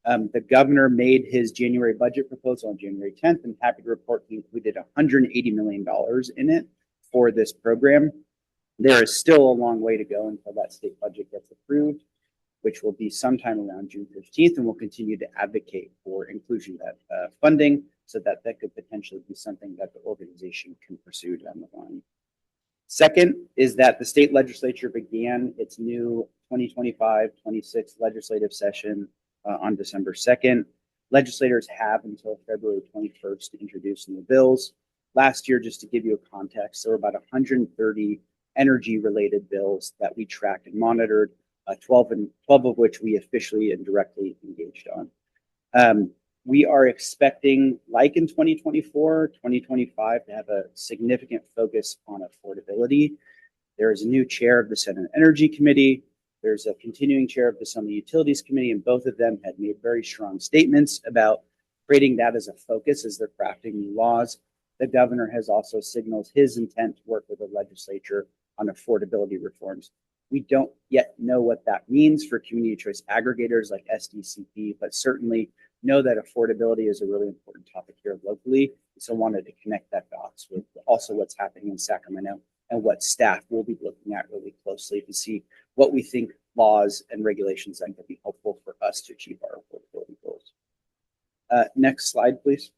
The governor made his January budget proposal on January 10th, and happy to report he included $180 million in it for this program. There is still a long way to go until that state budget gets approved, which will be sometime around June 15th, and we'll continue to advocate for inclusion of that funding so that that could potentially be something that the organization can pursue down the line. Second is that the state legislature began its new 2025-26 legislative session on December 2nd. Legislators have until February 21st to introduce new bills. Last year, just to give you a context, there were about 130 energy-related bills that we tracked and monitored, 12 of which we officially and directly engaged on. We are expecting, like in 2024, 2025, to have a significant focus on affordability. There is a new chair of the Senate Energy Committee. There's a continuing chair of the Senate Utilities Committee, and both of them had made very strong statements about creating that as a focus as they're crafting new laws. The governor has also signaled his intent to work with the legislature on affordability reforms. We don't yet know what that means for community choice aggregators like SDCP, but certainly know that affordability is a really important topic here locally. So wanted to connect that dots with also what's happening in Sacramento and what staff will be looking at really closely to see what we think laws and regulations that can be helpful for us to achieve our affordability goals. Next slide, please.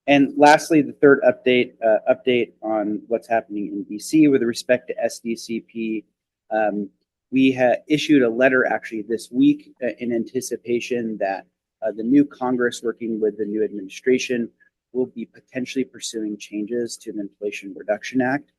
And lastly, the third update on what's happening in DC with respect to SDCP. We issued a letter actually this week in anticipation that the new Congress working with the new administration will be potentially pursuing changes to the Inflation Reduction Act,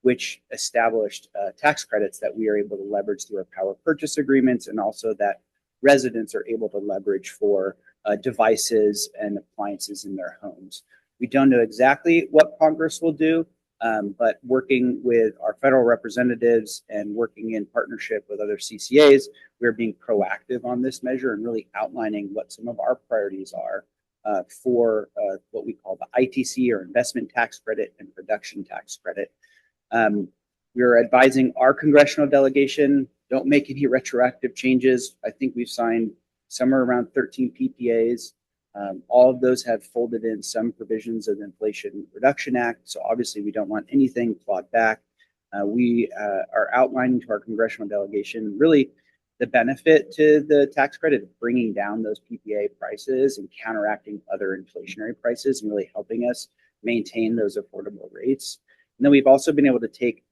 which established tax credits that we are able to leverage through our power purchase agreements, and also that residents are able to leverage for devices and appliances in their homes. We don't know exactly what Congress will do, but working with our federal representatives and working in partnership with other CCAs, we're being proactive on this measure and really outlining what some of our priorities are for what we call the ITC, or investment tax credit, and production tax credit. We're advising our congressional delegation, don't make any retroactive changes. I think we've signed somewhere around 13 PPAs. All of those have folded in some provisions of the Inflation Reduction Act. So obviously we don't want anything clawed back. We are outlining to our congressional delegation really the benefit to the tax credit of bringing down those PPA prices and counteracting other inflationary prices and really helping us maintain those affordable rates. And then we've also been able to take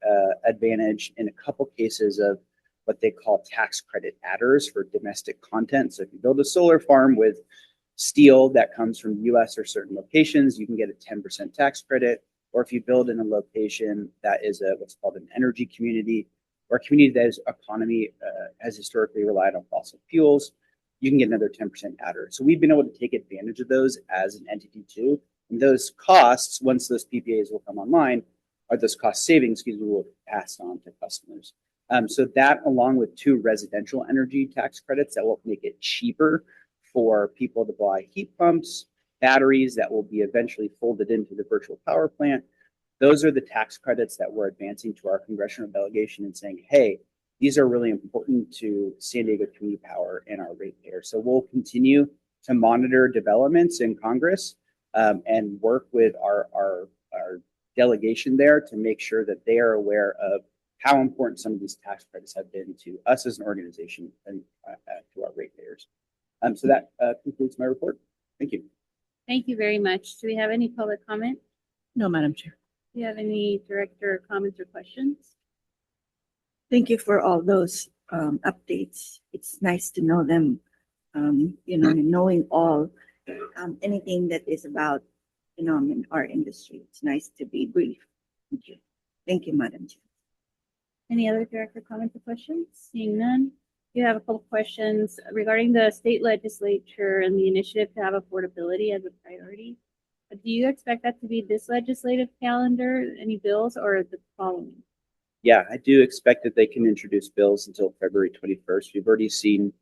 advantage in a couple cases of what they call tax credit adders for domestic content. So if you build a solar farm with steel that comes from US or certain locations, you can get a 10% tax credit. Or if you build in a location that is what's called an energy community, or a community that is economy has historically relied on fossil fuels, you can get another 10% adder. So we've been able to take advantage of those as an entity too. And those costs, once those PPAs will come online, or those cost savings, we will pass on to customers. So that, along with 2 residential energy tax credits that will make it cheaper for people to buy heat pumps, batteries that will be eventually folded into the virtual power plant. Those are the tax credits that we're advancing to our congressional delegation and saying, hey, these are really important to San Diego Community Power and our ratepayers. So we'll continue to monitor developments in Congress and work with our delegation there to make sure that they are aware of how important some of these tax credits have been to us as an organization and to our ratepayers. So that concludes my report. Thank you. Thank you very much. Do we have any public comment? No, Madam Chair. Do you have any director comments or questions? Thank you for all those updates. It's nice to know them, and knowing all anything that is about, in our industry. It's nice to be brief. Thank you. Thank you, Madam Chair. Any other director comments or questions? Seeing none. You have a couple questions regarding the state legislature and the initiative to have affordability as a priority. Do you expect that to be this legislative calendar, any bills, or the following? Yeah, I do expect that they can introduce bills until February 21st. We've already seen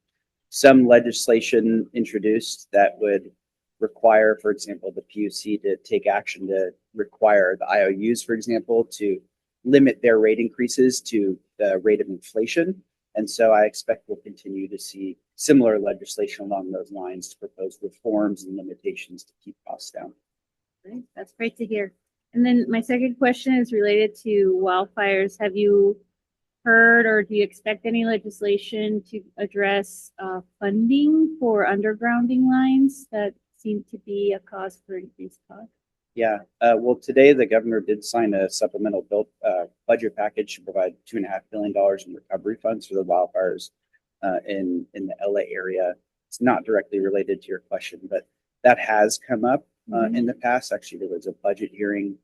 some legislation introduced that would require, for example, the PUC to take action to require the IOUs, for example, to limit their rate increases to the rate of inflation. And so I expect we'll continue to see similar legislation along those lines to propose reforms and limitations to keep costs down. Great. That's great to hear. And then my second question is related to wildfires. Have you heard or do you expect any legislation to address funding for undergrounding lines that seem to be a cause for increased cost? Yeah, well, today the governor did sign a supplemental budget package to provide $2.5 billion in recovery funds for the wildfires in the LA area. It's not directly related to your question, but that has come up in the past. Actually, there was a budget hearing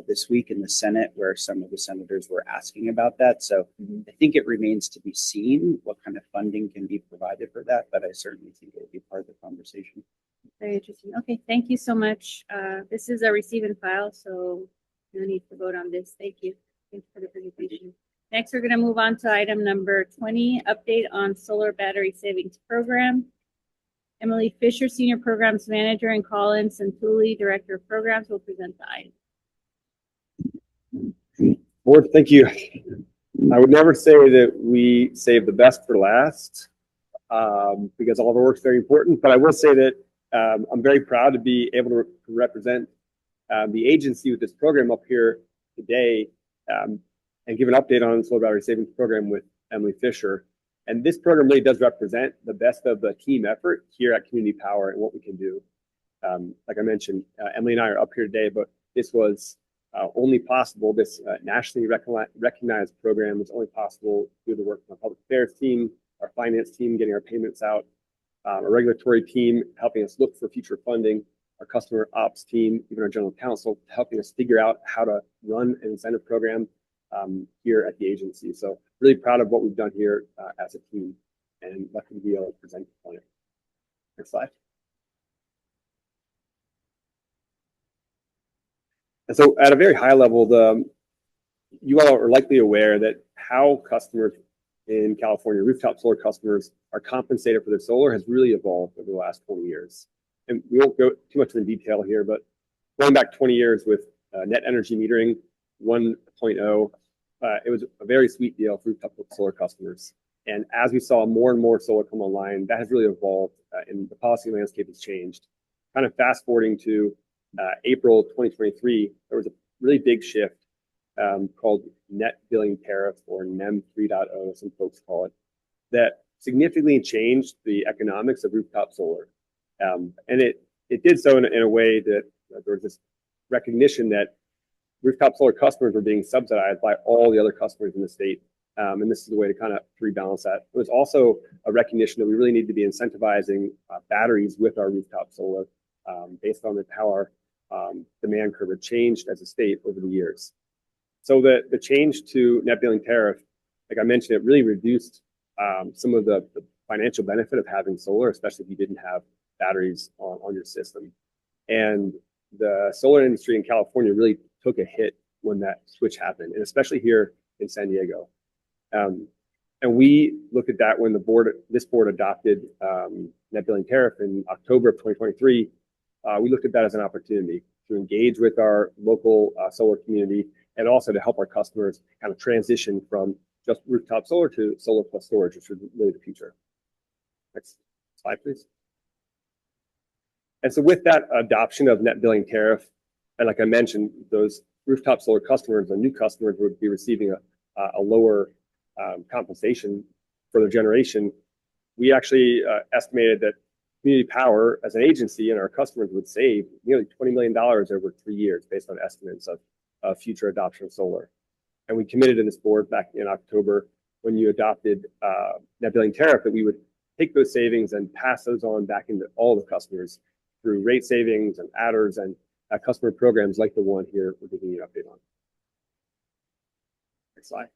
this week in the Senate where some of the senators were asking about that. So I think it remains to be seen what kind of funding can be provided for that, but I certainly think it will be part of the conversation. Very interesting. Okay, thank you so much. This is a receive and file, so no need to vote on this. Thank you. Thanks for the presentation. Next, we're going to move on to item number 20, update on solar battery savings program. Emily Fisher, Senior Programs Manager, and Colin Santulli, Director of Programs, will present the item. Board, thank you. I would never say that we save the best for last because all of our work is very important, but I will say that I'm very proud to be able to represent the agency with this program up here today and give an update on the solar battery savings program with Emily Fisher. And this program really does represent the best of the team effort here at Community Power and what we can do. Like I mentioned, Emily and I are up here today, but this was only possible, this nationally recognized program is only possible through the work of our public affairs team, our finance team, getting our payments out, our regulatory team helping us look for future funding, our customer ops team, even our general counsel helping us figure out how to run an incentive program here at the agency. So really proud of what we've done here as a team and lucky to be able to present on it. Next slide. And so at a very high level, you all are likely aware that how customers in California, rooftop solar customers, are compensated for their solar has really evolved over the last 20 years. And we won't go too much in detail here, but going back 20 years with net energy metering 1.0, it was a very sweet deal for rooftop solar customers. And as we saw more and more solar come online, that has really evolved and the policy landscape has changed. Kind of fast forwarding to April 2023, there was a really big shift called net billing tariff, or NEM 3.0, some folks call it, that significantly changed the economics of rooftop solar. And it did so in a way that there was this recognition that rooftop solar customers were being subsidized by all the other customers in the state. And this is a way to kind of rebalance that. It was also a recognition that we really need to be incentivizing batteries with our rooftop solar based on how our demand curve had changed as a state over the years. So the change to net billing tariff, like I mentioned, it really reduced some of the financial benefit of having solar, especially if you didn't have batteries on your system. And the solar industry in California really took a hit when that switch happened, and especially here in San Diego. And we looked at that when this board adopted net billing tariff in October of 2023. We looked at that as an opportunity to engage with our local solar community and also to help our customers kind of transition from just rooftop solar to solar plus storage, which is really the future. Next slide, please. And so with that adoption of net billing tariff, and like I mentioned, those rooftop solar customers, the new customers, would be receiving a lower compensation for their generation. We actually estimated that Community Power as an agency and our customers would save nearly $20 million over 3 years based on estimates of future adoption of solar. And we committed to this board back in October when you adopted net billing tariff that we would take those savings and pass those on back into all the customers through rate savings and adders and customer programs like the one here we're giving you an update on. Next slide.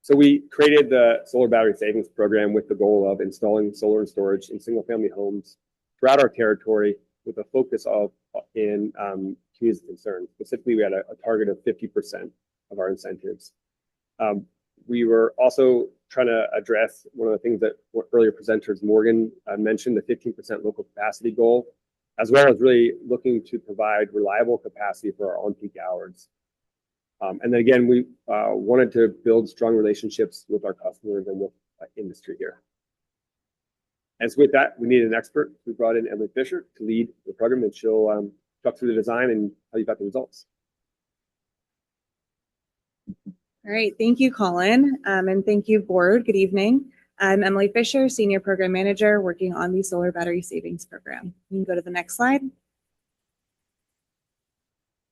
So we created the Solar Battery Savings Program with the goal of installing solar and storage in single-family homes throughout our territory with a focus in communities of concern. Specifically, we had a target of 50% of our incentives. We were also trying to address one of the things that earlier presenters, Morgan, mentioned, the 15% local capacity goal, as well as really looking to provide reliable capacity for our on-peak hours. And then again, we wanted to build strong relationships with our customers and with industry here. And so with that, we needed an expert. We brought in Emily Fisher to lead the program, and she'll talk through the design and tell you about the results. All right, thank you, Colin, and thank you, board. Good evening. I'm Emily Fisher, Senior Program Manager working on the Solar Battery Savings Program. You can go to the next slide.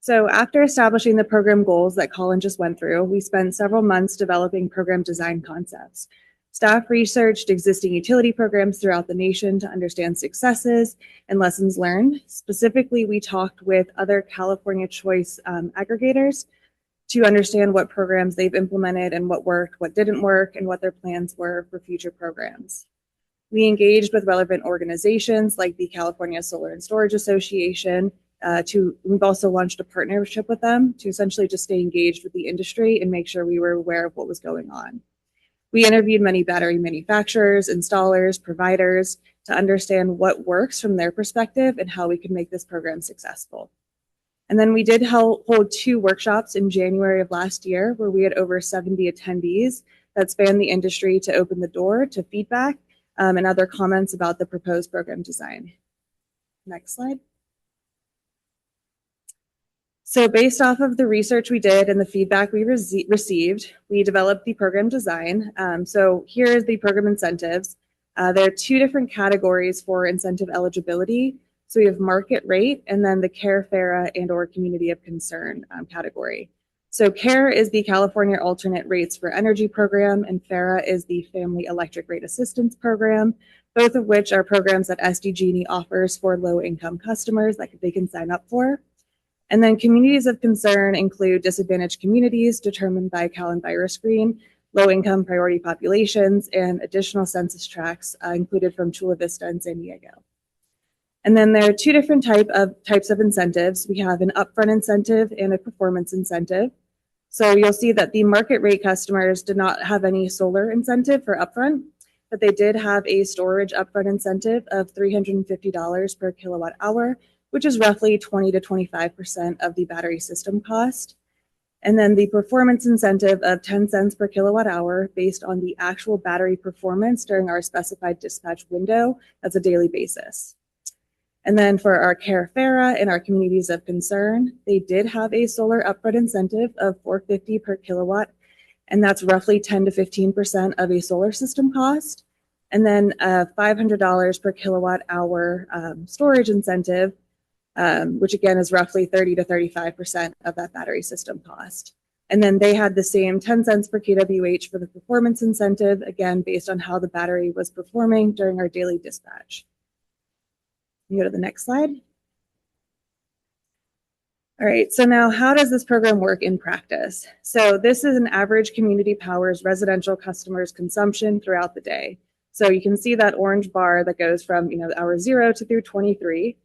So after establishing the program goals that Colin just went through, we spent several months developing program design concepts. Staff researched existing utility programs throughout the nation to understand successes and lessons learned. Specifically, we talked with other California Choice aggregators to understand what programs they've implemented and what worked, what didn't work, and what their plans were for future programs. We engaged with relevant organizations like the California Solar and Storage Association. We've also launched a partnership with them to essentially just stay engaged with the industry and make sure we were aware of what was going on. We interviewed many battery manufacturers, installers, providers to understand what works from their perspective and how we can make this program successful. And then we did hold 2 workshops in January of last year where we had over 70 attendees that spanned the industry to open the door to feedback and other comments about the proposed program design. Next slide. So based off of the research we did and the feedback we received, we developed the program design. So here is the program incentives. There are 2 different categories for incentive eligibility. So we have market rate and then the CARE, FARA, and or community of concern category. So CARE is the California Alternate Rates for Energy program, and FARA is the Family Electric Rate Assistance program, both of which are programs that SDG&E offers for low-income customers that they can sign up for. And then communities of concern include disadvantaged communities determined by Cal and Virus Screen, low-income priority populations, and additional census tracts included from Chula Vista and San Diego. And then there are 2 different types of incentives. We have an upfront incentive and a performance incentive. So you'll see that the market rate customers did not have any solar incentive for upfront, but they did have a storage upfront incentive of $350 per kilowatt hour, which is roughly 20 to 25% of the battery system cost. And then the performance incentive of 10 cents per kilowatt hour based on the actual battery performance during our specified dispatch window. That's a daily basis. And then for our CARE FARA and our communities of concern, they did have a solar upfront incentive of $450 per kilowatt, and that's roughly 10 to 15% of a solar system cost. And then $500 per kilowatt hour storage incentive, which again is roughly 30 to 35% of that battery system cost. And then they had the same 10 cents per kWh for the performance incentive, again, based on how the battery was performing during our daily dispatch. You go to the next slide. All right, so now how does this program work in practice? So this is an average Community Power's residential customers' consumption throughout the day. So you can see that orange bar that goes from hour 0 to through 23.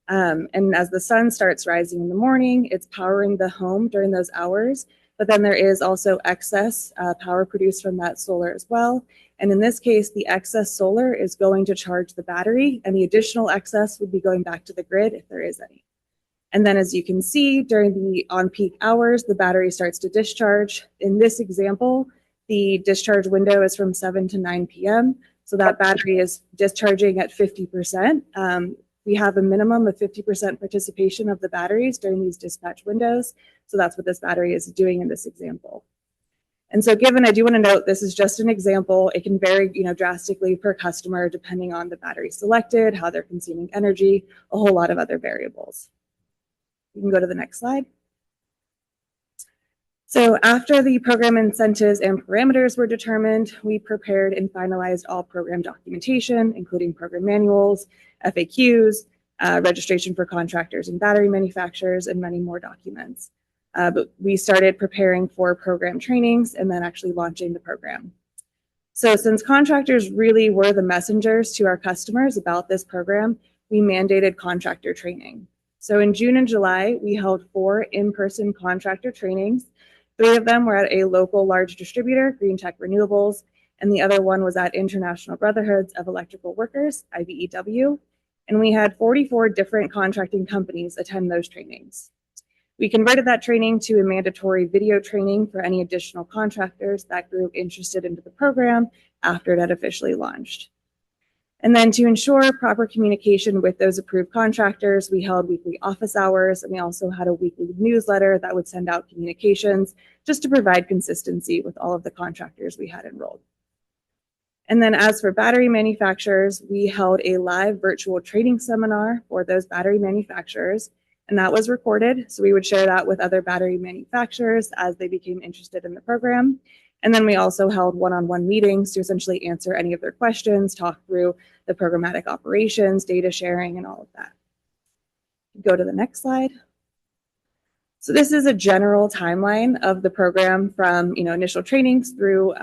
And as the sun starts rising in the morning, it's powering the home during those hours. But then there is also excess power produced from that solar as well. And in this case, the excess solar is going to charge the battery, and the additional excess would be going back to the grid if there is any. And then as you can see, during the on-peak hours, the battery starts to discharge. In this example, the discharge window is from 7 to 9 p.m. So that battery is discharging at 50%. We have a minimum of 50% participation of the batteries during these dispatch windows. So that's what this battery is doing in this example. And so given, I do want to note, this is just an example. It can vary, drastically per customer depending on the battery selected, how they're consuming energy, a whole lot of other variables. You can go to the next slide. So after the program incentives and parameters were determined, we prepared and finalized all program documentation, including program manuals, FAQs, registration for contractors and battery manufacturers, and many more documents. But we started preparing for program trainings and then actually launching the program. So since contractors really were the messengers to our customers about this program, we mandated contractor training. So in June and July, we held 4 in-person contractor trainings. 3 of them were at a local large distributor, Green Tech Renewables, and the other one was at International Brotherhoods of Electrical Workers, IBEW, and we had 44 different contracting companies attend those trainings. We converted that training to a mandatory video training for any additional contractors that grew interested into the program after it had officially launched. And then to ensure proper communication with those approved contractors, we held weekly office hours, and we also had a weekly newsletter that would send out communications just to provide consistency with all of the contractors we had enrolled. And then as for battery manufacturers, we held a live virtual training seminar for those battery manufacturers, and that was recorded. So we would share that with other battery manufacturers as they became interested in the program. And then we also held one-on-one meetings to essentially answer any of their questions, talk through the programmatic operations, data sharing, and all of that. Go to the next slide. So this is a general timeline of the program from initial trainings through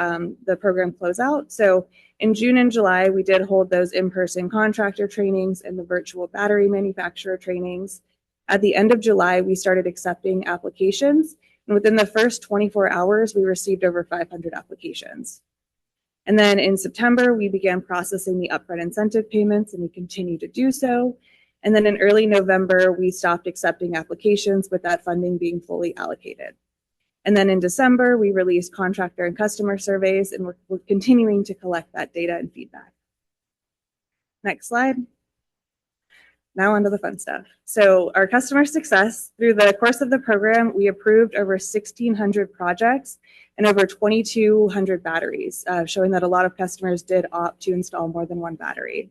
the program closeout. So in June and July, we did hold those in-person contractor trainings and the virtual battery manufacturer trainings. At the end of July, we started accepting applications. And within the first 24 hours, we received over 500 applications. And then in September, we began processing the upfront incentive payments, and we continue to do so. And then in early November, we stopped accepting applications with that funding being fully allocated. And then in December, we released contractor and customer surveys, and we're continuing to collect that data and feedback. Next slide. Now onto the fun stuff. So our customer success, through the course of the program, we approved over 1,600 projects and over 2,200 batteries, showing that a lot of customers did opt to install more than one battery.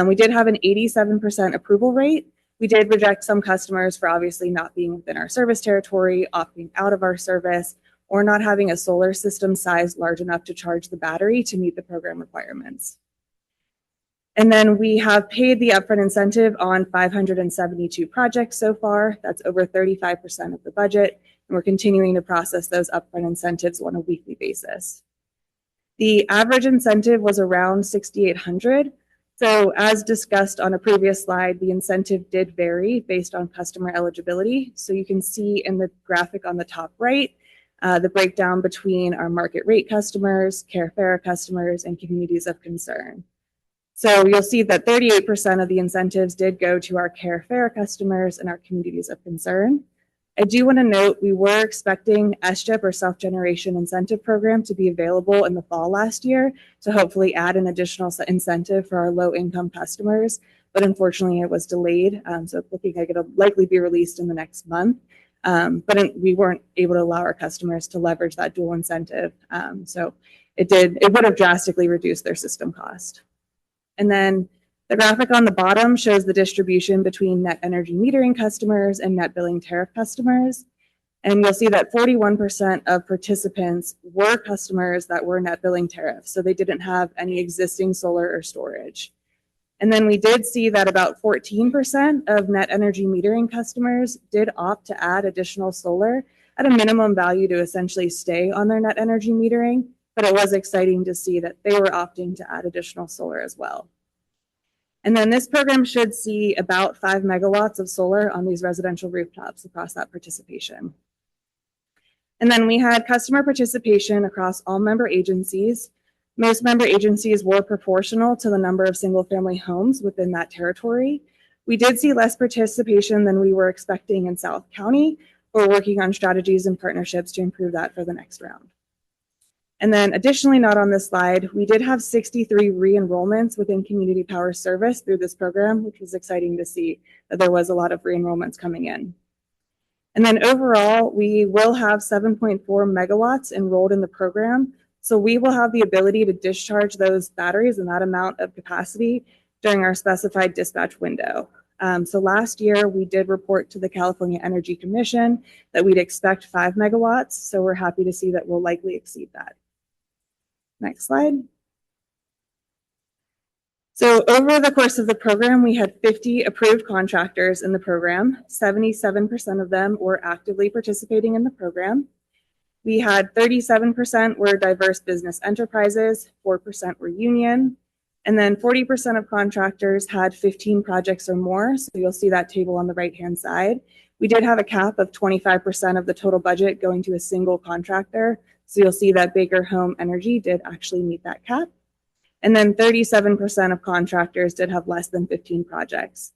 We did have an 87% approval rate. We did reject some customers for obviously not being within our service territory, opting out of our service, or not having a solar system size large enough to charge the battery to meet the program requirements. And then we have paid the upfront incentive on 572 projects so far. That's over 35% of the budget. And we're continuing to process those upfront incentives on a weekly basis. The average incentive was around $6,800. So as discussed on a previous slide, the incentive did vary based on customer eligibility. So you can see in the graphic on the top right, the breakdown between our market rate customers, Care Fair customers, and communities of concern. So you'll see that 38% of the incentives did go to our Care Fair customers and our communities of concern. I do want to note we were expecting SGIP or self-generation incentive program to be available in the fall last year to hopefully add an additional incentive for our low-income customers, but unfortunately it was delayed. So it's looking like it'll likely be released in the next month. But we weren't able to allow our customers to leverage that dual incentive. So it would have drastically reduced their system cost. And then The graphic on the bottom shows the distribution between net energy metering customers and net billing tariff customers. And you'll see that 41% of participants were customers that were net billing tariffs, so they didn't have any existing solar or storage. And then we did see that about 14% of net energy metering customers did opt to add additional solar at a minimum value to essentially stay on their net energy metering, but it was exciting to see that they were opting to add additional solar as well. And then this program should see about 5 megawatts of solar on these residential rooftops across that participation. And then we had customer participation across all member agencies. Most member agencies were proportional to the number of single-family homes within that territory. We did see less participation than we were expecting in South County. We're working on strategies and partnerships to improve that for the next round. And then additionally, not on this slide, we did have 63 re-enrollments within Community Power Service through this program, which was exciting to see that there was a lot of re-enrollments coming in. And then overall, we will have 7.4 megawatts enrolled in the program. So we will have the ability to discharge those batteries and that amount of capacity during our specified dispatch window. So last year, we did report to the California Energy Commission that we'd expect 5 megawatts. So we're happy to see that we'll likely exceed that. Next slide. So over the course of the program, we had 50 approved contractors in the program. 77% of them were actively participating in the program. We had 37% were diverse business enterprises, 4% were union, and then 40% of contractors had 15 projects or more. So you'll see that table on the right-hand side. We did have a cap of 25% of the total budget going to a single contractor. So you'll see that Baker Home Energy did actually meet that cap. And then 37% of contractors did have less than 15 projects.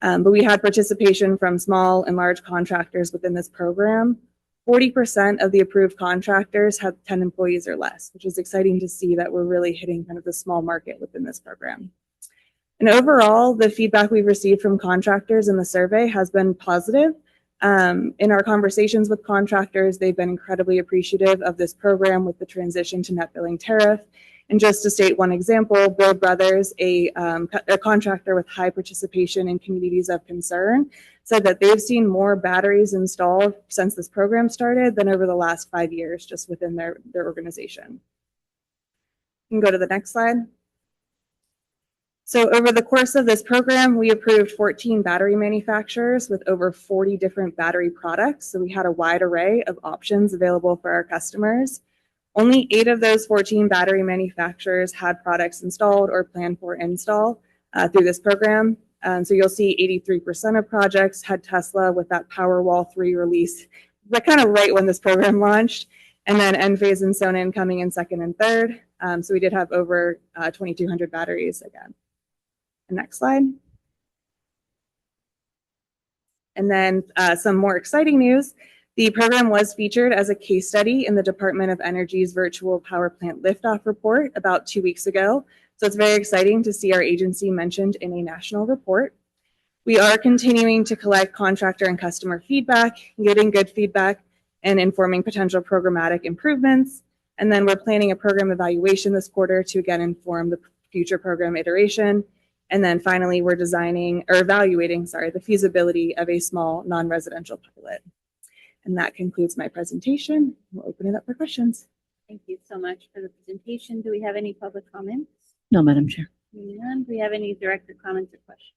But we had participation from small and large contractors within this program. 40% of the approved contractors had 10 employees or less, which is exciting to see that we're really hitting kind of the small market within this program. And overall, the feedback we've received from contractors in the survey has been positive. In our conversations with contractors, they've been incredibly appreciative of this program with the transition to net billing tariff. And just to state one example, Bill Brothers, a contractor with high participation in communities of concern, said that they've seen more batteries installed since this program started than over the last 5 years just within their organization. You can go to the next slide. So over the course of this program, we approved 14 battery manufacturers with over 40 different battery products. So we had a wide array of options available for our customers. Only 8 of those 14 battery manufacturers had products installed or planned for install through this program. So you'll see 83% of projects had Tesla with that Powerwall 3 release, but kind of right when this program launched. And then Enphase and Sonnen coming in second and third. So we did have over 2,200 batteries again. The next slide. And then some more exciting news. The program was featured as a case study in the Department of Energy's Virtual Power Plant Liftoff report about 2 weeks ago. So it's very exciting to see our agency mentioned in a national report. We are continuing to collect contractor and customer feedback, getting good feedback, and informing potential programmatic improvements. And then we're planning a program evaluation this quarter to again inform the future program iteration. And then finally, we're evaluating the feasibility of a small non-residential pilot. And that concludes my presentation. We'll open it up for questions. Thank you so much for the presentation. Do we have any public comments? No, Madam Chair. None. Do we have any director comments or questions?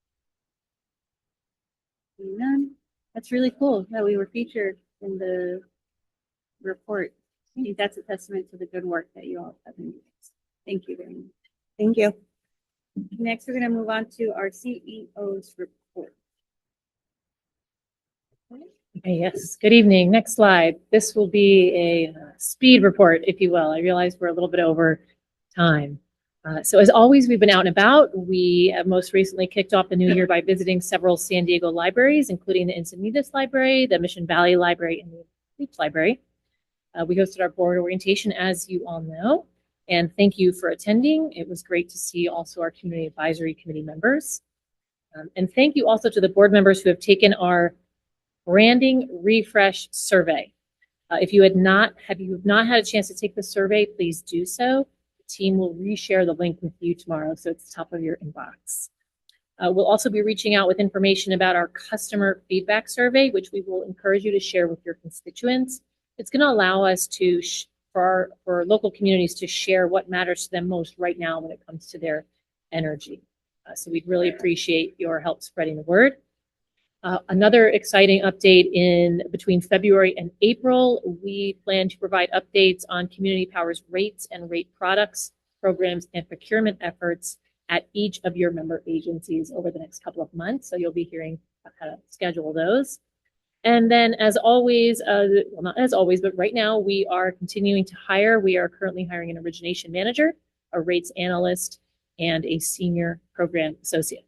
None. That's really cool that we were featured in the report. I think that's a testament to the good work that you all have been doing. Thank you very much. Thank you. Next, we're going to move on to our CEO's report. Okay, yes. Good evening. Next slide. This will be a speed report, if you will. I realize we're a little bit over time. So as always, we've been out and about. We have most recently kicked off the new year by visiting several San Diego libraries, including the Encinitas Library, the Mission Valley Library, and the Beach Library. We hosted our board orientation, as you all know, and thank you for attending. It was great to see also our community advisory committee members. And thank you also to the board members who have taken our branding refresh survey. If you have not had a chance to take the survey, please do so. The team will reshare the link with you tomorrow, so it's top of your inbox. We'll also be reaching out with information about our customer feedback survey, which we will encourage you to share with your constituents. It's going to allow us to, for local communities to share what matters to them most right now when it comes to their energy. So we'd really appreciate your help spreading the word. Another exciting update in between February and April, we plan to provide updates on Community Power's rates and rate products, programs, and procurement efforts at each of your member agencies over the next couple of months. So you'll be hearing how to schedule those. And then as always, well, not as always, but right now we are continuing to hire. We are currently hiring an origination manager, a rates analyst, and a senior program associate.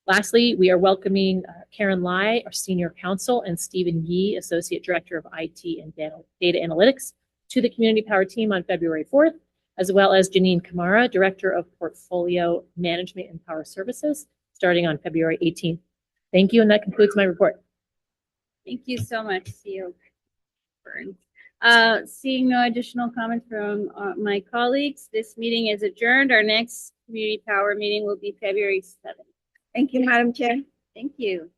Lastly, we are welcoming Karen Lai, our senior counsel, and Stephen Yee, associate director of IT and data analytics, to the Community Power team on February 4th, as well as Janine Kamara, director of portfolio management and power services, starting on February 18th. Thank you, and that concludes my report. Thank you so much, CEO Burns. Seeing no additional comments from my colleagues, this meeting is adjourned. Our next Community Power meeting will be February 7th. Thank you, Madam Chair. Thank you.